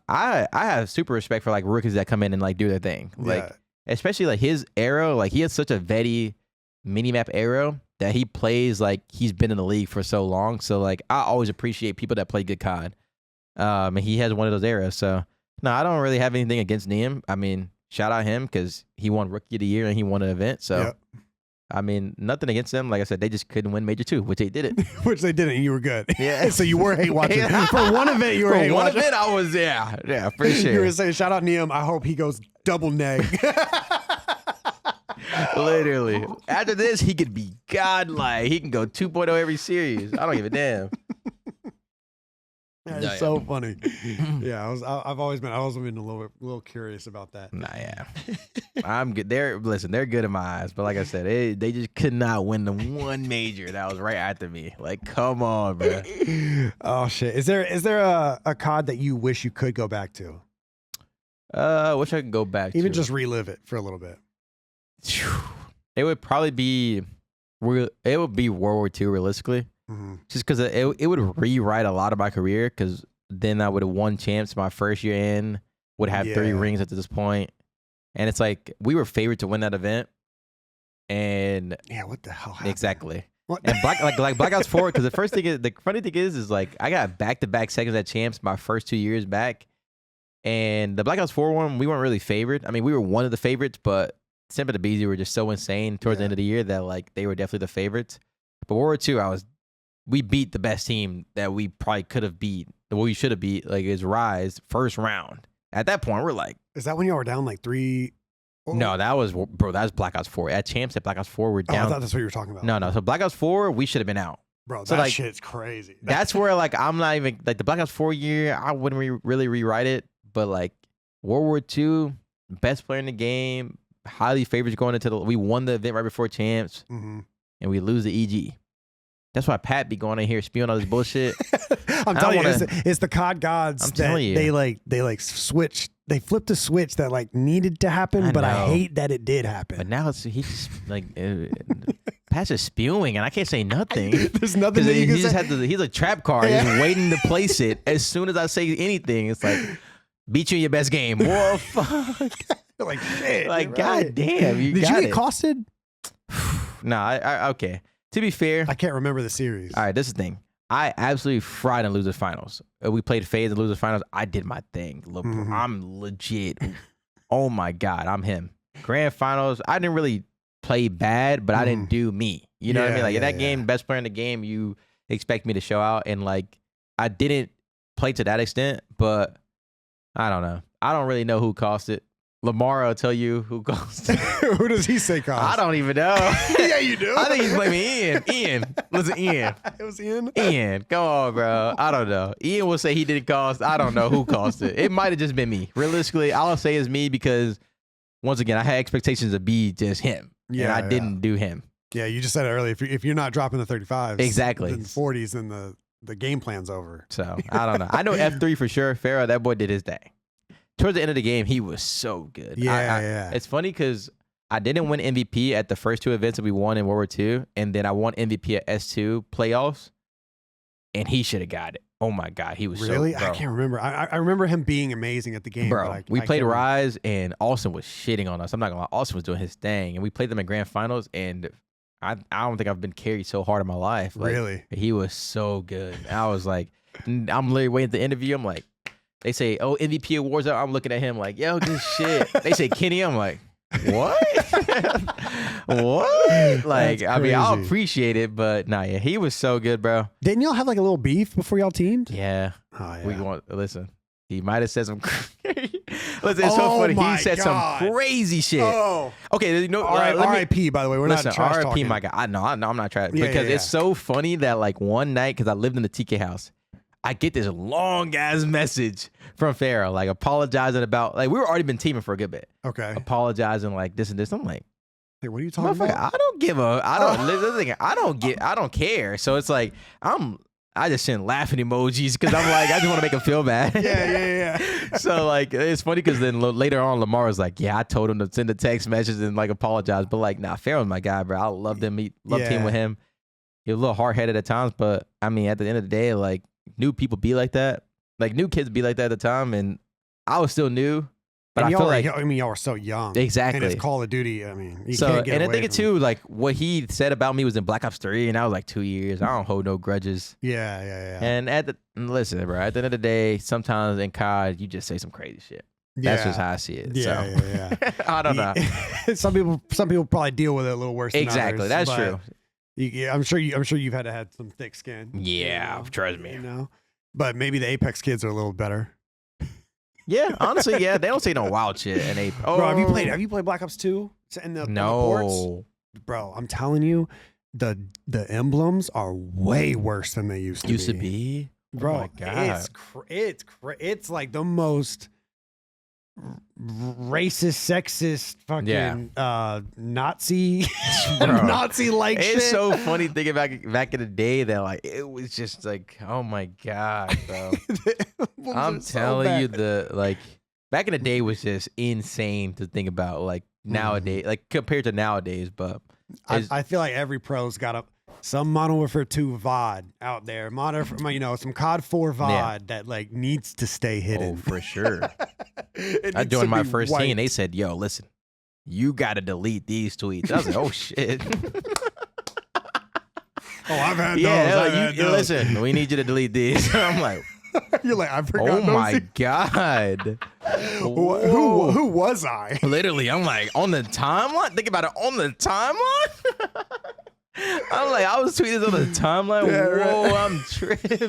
have super respect for, like, rookies that come in and, like, do their thing. Like, especially, like, his arrow, like, he has such a vetty mini-map arrow that he plays like he's been in the league for so long. So, like, I always appreciate people that play good COD. And he has one of those eras. So, no, I don't really have anything against Niam. I mean, shout out him because he won Rookie of the Year and he won an event. So, I mean, nothing against them. Like I said, they just couldn't win Major 2, which they didn't. Which they didn't, and you were good. Yeah. So you were hate watching. For one event, you were hate watching. For one event, I was, yeah, for sure. You were saying, shout out Niam. I hope he goes double neg. Literally. After this, he could be godlike. He can go 2.0 every series. I don't give a damn. That's so funny. Yeah, I've always been a little curious about that. Nah, yeah, I'm good. They're good in my eyes, but like I said, they just could not win the one major that was right after me. Like, come on, bro. Oh shit! Is there a COD that you wish you could go back to? Wish I could go back. Even just relive it for a little bit. It would probably be World War II, realistically. Just because it would rewrite a lot of my career, because then I would have won champs my first year in, would have 3 rings at this point. And it's like, we were favored to win that event. And yeah, what the hell happened? Exactly. What? And Blackouts 4, because the funny thing is like I got back-to-back seconds at champs my first 2 years back. And the Blackouts 4 one, we weren't really favored. I mean, we were one of the favorites, but Simba and BZ were just so insane towards the end of the year that like they were definitely the favorites. But World War II, we beat the best team that we probably could have beat, what we should have beat, like is Rise first round. At that point, we're like, is that when y'all were down like 3? Oh. No, that was Blackouts 4. At champs at Blackouts 4, we're down. I thought that's what you were talking about. No. So Blackouts 4, we should have been out. Bro, so that like, shit's crazy. That's where like I'm not even like the Blackouts 4 year. I wouldn't really rewrite it, but like World War II, best player in the game, highly favored going into we won the event right before champs, and we lose the EG. That's why Pat be going in here spewing all this bullshit. I'm telling you, it's the COD gods that they switch. They flipped a switch that like needed to happen, but I hate that it did happen. But now he's just like Pat's just spewing, and I can't say nothing. There's nothing that you can say. He's a trap card, just waiting to place it. As soon as I say anything, it's like beat you in your best game. Whoa, fuck! Like shit. Like goddamn, did you get costed? Nah, okay. To be fair, I can't remember the series. All right, this is the thing. I absolutely fried in losers finals. We played FaZe in losers finals. I did my thing. I'm legit. Oh my God, I'm him. Grand finals, I didn't really play bad, but I didn't do me. You know what I mean? Like in that game, best player in the game, you expect me to show out. And like, I didn't play to that extent, but I don't know. I don't really know who cost it. Lamar will tell you who caused it. Who does he say caused? I don't even know. Yeah, you do. I think he's blaming Ian. Ian. Listen, Ian. It was Ian? Ian, come on, bro. I don't know. Ian will say he didn't cause. I don't know who caused it. It might have just been me. Realistically, I'll say it's me because, once again, I had expectations to be just him. Yeah, and I didn't do him. Yeah, you just said it earlier. If you're not dropping the 35s, Exactly. then 40s, then the game plan's over. So, I don't know. I know F3 for sure. Farrah, that boy did his thing. Towards the end of the game, he was so good. Yeah. It's funny because I didn't win MVP at the first 2 events that we won in World War II, and then I won MVP at S2 playoffs, and he should have got it. Oh my God, he was really. So, I can't remember. I remember him being amazing at the game. Bro, but we I played can't Rise, and Austin was shitting on us. I'm not gonna lie, Austin was doing his thing, and we played them in grand finals, and I don't think I've been carried so hard in my life. Like, really? He was so good. I was like, I'm literally waiting at the interview. I'm like, they say, oh, MVP awards. I'm looking at him like, yo, good shit. They say Kenny. I'm like, what? What? Like, I mean, I'll appreciate it, but nah, yeah, he was so good, bro. Didn't y'all have like a little beef before y'all teamed? Yeah. Oh, yeah. We want listen. He might have said some. Listen, it's so funny. He said some crazy shit. Oh. Okay, you know, R.I.P. By the way, we're listen, not trash R.I.P. talking. My guy. I know, I'm not trying Yeah, because yeah, it's so funny that like one night, because I lived in the TK house, I get this long ass message from Farrah, like apologizing about like we were already been teaming for a good bit. Okay. Apologizing like this and this. I'm like, Hey, what are you talking motherfucker, about? I don't give a. I don't care. So it's like I just send laughing emojis because I'm like, I just want to make him feel bad. Yeah. So like, it's funny because then later on, Lamar was like, yeah, I told him to send a text message and like apologize. But like, nah, Farrah's my guy, bro. I loved him. Loved teaming with him. He was a little hard-headed at times, but I mean, at the end of the day, like, new people be like that. Like, new kids be like that at the time. And I was still new. But and I feel like, y'all were so young. Exactly. And it's Call of Duty. I mean, you so, can't get and I away think it from too, like what he said about me was in Black Ops 3, and I was like 2 years. I don't hold no grudges. Yeah. And listen, bro, at the end of the day, sometimes in COD, you just say some crazy shit. That's just how I see it. Yeah. I don't know. Some people probably deal with it a little worse. Exactly. Than others, That's true. Yeah, I'm sure you've had to have some thick skin. Yeah, trust me. You know, but maybe the Apex kids are a little better. Yeah, honestly, yeah, they don't say no wild shit. And they, bro, have you played Black Ops 2? No, bro, I'm telling you, the emblems are way worse than they used to be. Bro, oh my God. It's like the most racist, sexist, fucking Nazi, Nazi like shit. It's so funny thinking back in the day that like it was just like, oh my God, bro. I'm telling you, back in the day was just insane to think about. Like nowadays, like compared to nowadays, but I feel like every pro's got some Modern Warfare 2 VOD out there, some COD 4 VOD that like needs to stay hidden. Oh, for sure. I joined my first team, and they said, "Yo, listen, you got to delete these tweets." I was like, "Oh shit." I've had those. Listen, we need you to delete these. I'm like, you're like, I forgot. Oh my God. Who was I? Literally, I'm like, on the timeline? Think about it, on the timeline? I'm like, I was tweeting on the timeline. Yeah, whoa, right. I'm tripping.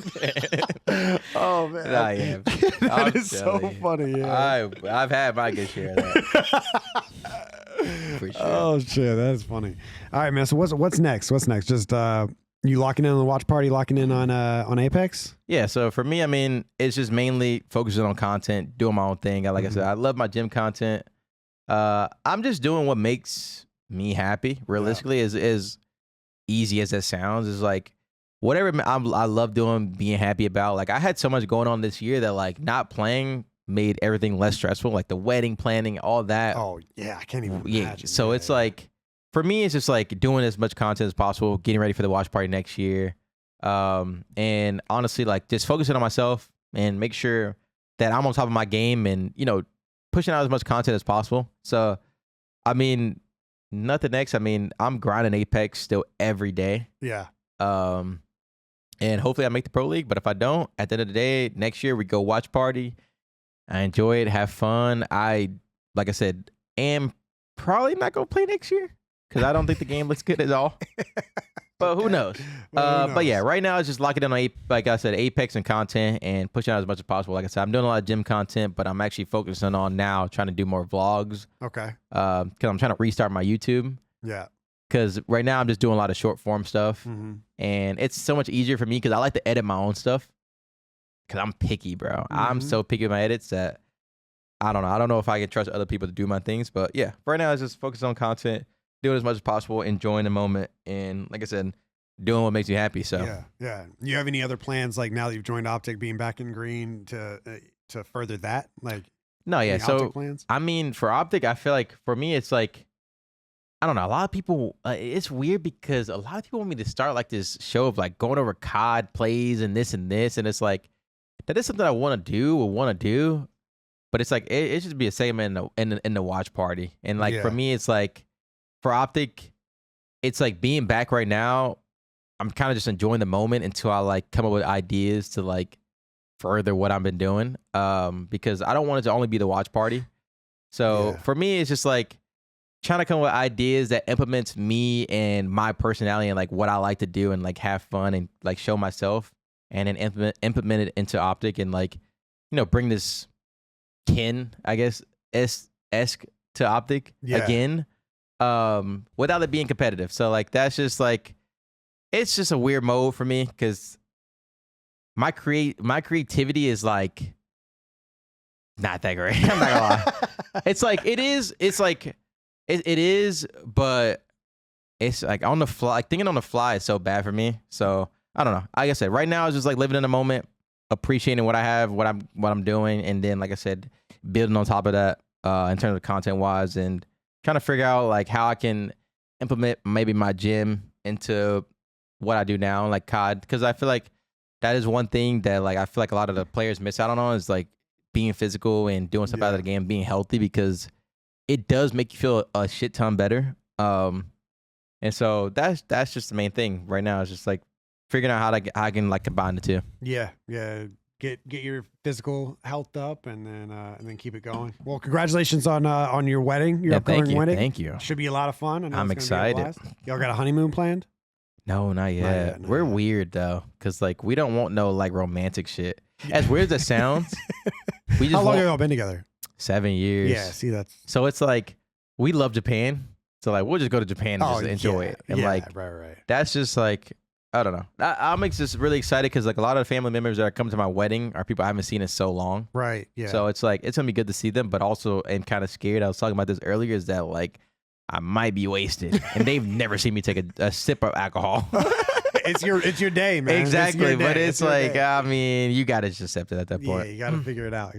Oh man, that is so funny. Yeah. I've had my good share of that. For sure. Oh shit, that's funny. All right, man. So what's next? What's next? Just you locking in on the watch party, locking in on Apex? Yeah. So for me, I mean, it's just mainly focusing on content, doing my own thing. Like I said, I love my gym content. I'm just doing what makes me happy. Realistically, as easy as that sounds, is like whatever I love doing, being happy about. Like I had so much going on this year that like not playing made everything less stressful, like the wedding planning, all that. Oh yeah, I can't even imagine. So it's like, for me, it's just like doing as much content as possible, getting ready for the watch party next year. And honestly, like just focusing on myself and make sure that I'm on top of my game and, you know, pushing out as much content as possible. So, I mean, nothing else. I mean, I'm grinding Apex still every day. Yeah. And hopefully I make the Pro League. But if I don't, at the end of the day, next year we go watch party. I enjoy it, have fun. Like I said, am probably not going to play next year because I don't think the game looks good at all. But who knows? But yeah, right now it's just locking in on, like I said, Apex and content and pushing out as much as possible. Like I said, I'm doing a lot of gym content, but I'm actually focusing on now trying to do more vlogs. Okay. Because I'm trying to restart my YouTube. Yeah. Because right now I'm just doing a lot of short form stuff. Mm-hmm. And it's so much easier for me because I like to edit my own stuff. Because I'm picky, bro. Mm-hmm. I'm so picky with my edits that I don't know. I don't know if I can trust other people to do my things. But yeah, right now it's just focus on content, doing as much as possible, enjoying the moment. And like I said, doing what makes you happy. So yeah. You have any other plans, like now that you've joined OpTic, being back in green to further that? Like, no, yeah. any So OpTic plans? I mean, for OpTic, I feel like for me, it's like, I don't know. A lot of people, it's weird because a lot of people want me to start like this show of like going over COD plays and this. And it's like, that is something I want to do. But it's like, it should be a segment in the watch party. And like, for me, it's like, for OpTic, it's like being back right now, I'm kind of just enjoying the moment until I like come up with ideas to like further what I've been doing. Because I don't want it to only be the watch party. So for me, it's just like trying to come up with ideas that implements me and my personality and like what I like to do and like have fun and like show myself and then implement it into OpTic and like, you know, bring this kin, I guess, esque to OpTic again, without it being competitive. So like, that's just like, it's just a weird mode for me because my creativity is like not that great. I'm not gonna lie. It's like it is, but it's like on the fly. Like thinking on the fly is so bad for me. So I don't know. Like I said, right now it's just like living in the moment, appreciating what I have, what I'm doing, and then like I said, building on top of that in terms of content wise, and trying to figure out like how I can implement maybe my gym into what I do now, like COD, because I feel like that is one thing that like I feel like a lot of the players miss out on is like being physical and doing stuff out of the game, being healthy, because it does make you feel a shit ton better. And so that's just the main thing right now. Is just like figuring out how I can like combine the two. Yeah. Get your physical health up and then keep it going. Well, congratulations on your wedding, your upcoming wedding. Thank you. Should be a lot of fun. I'm excited. Y'all got a honeymoon planned? No, not yet. We're weird though, because like we don't want no like romantic shit. As weird as that sounds, we just. How long have y'all been together? 7 years. Yeah, see that's. So it's like we love Japan, so like we'll just go to Japan and just enjoy it, and like right. That's just like. I don't know. I'm just really excited because like a lot of the family members that are coming to my wedding are people I haven't seen in so long. Right. Yeah. So it's like it's gonna be good to see them, but also I'm kind of scared. I was talking about this earlier. Is that like I might be wasted, and they've never seen me take a sip of alcohol. It's your day, man. Exactly. But it's like I mean, you gotta just accept it at that point. Yeah, you gotta figure it out.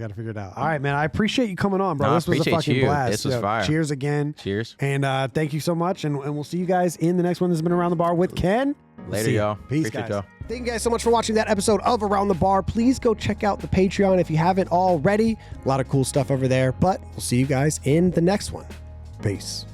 All right, man. I appreciate you coming on, bro. This was a fucking blast. This was fire. Cheers again. Cheers. And thank you so much. And we'll see you guys in the next one. This has been Around the Bar with Ken. Later, y'all. Peace, guys. Y'all. Thank you guys so much for watching that episode of Around the Bar. Please go check out the Patreon if you haven't already. A lot of cool stuff over there. But we'll see you guys in the next one. Peace.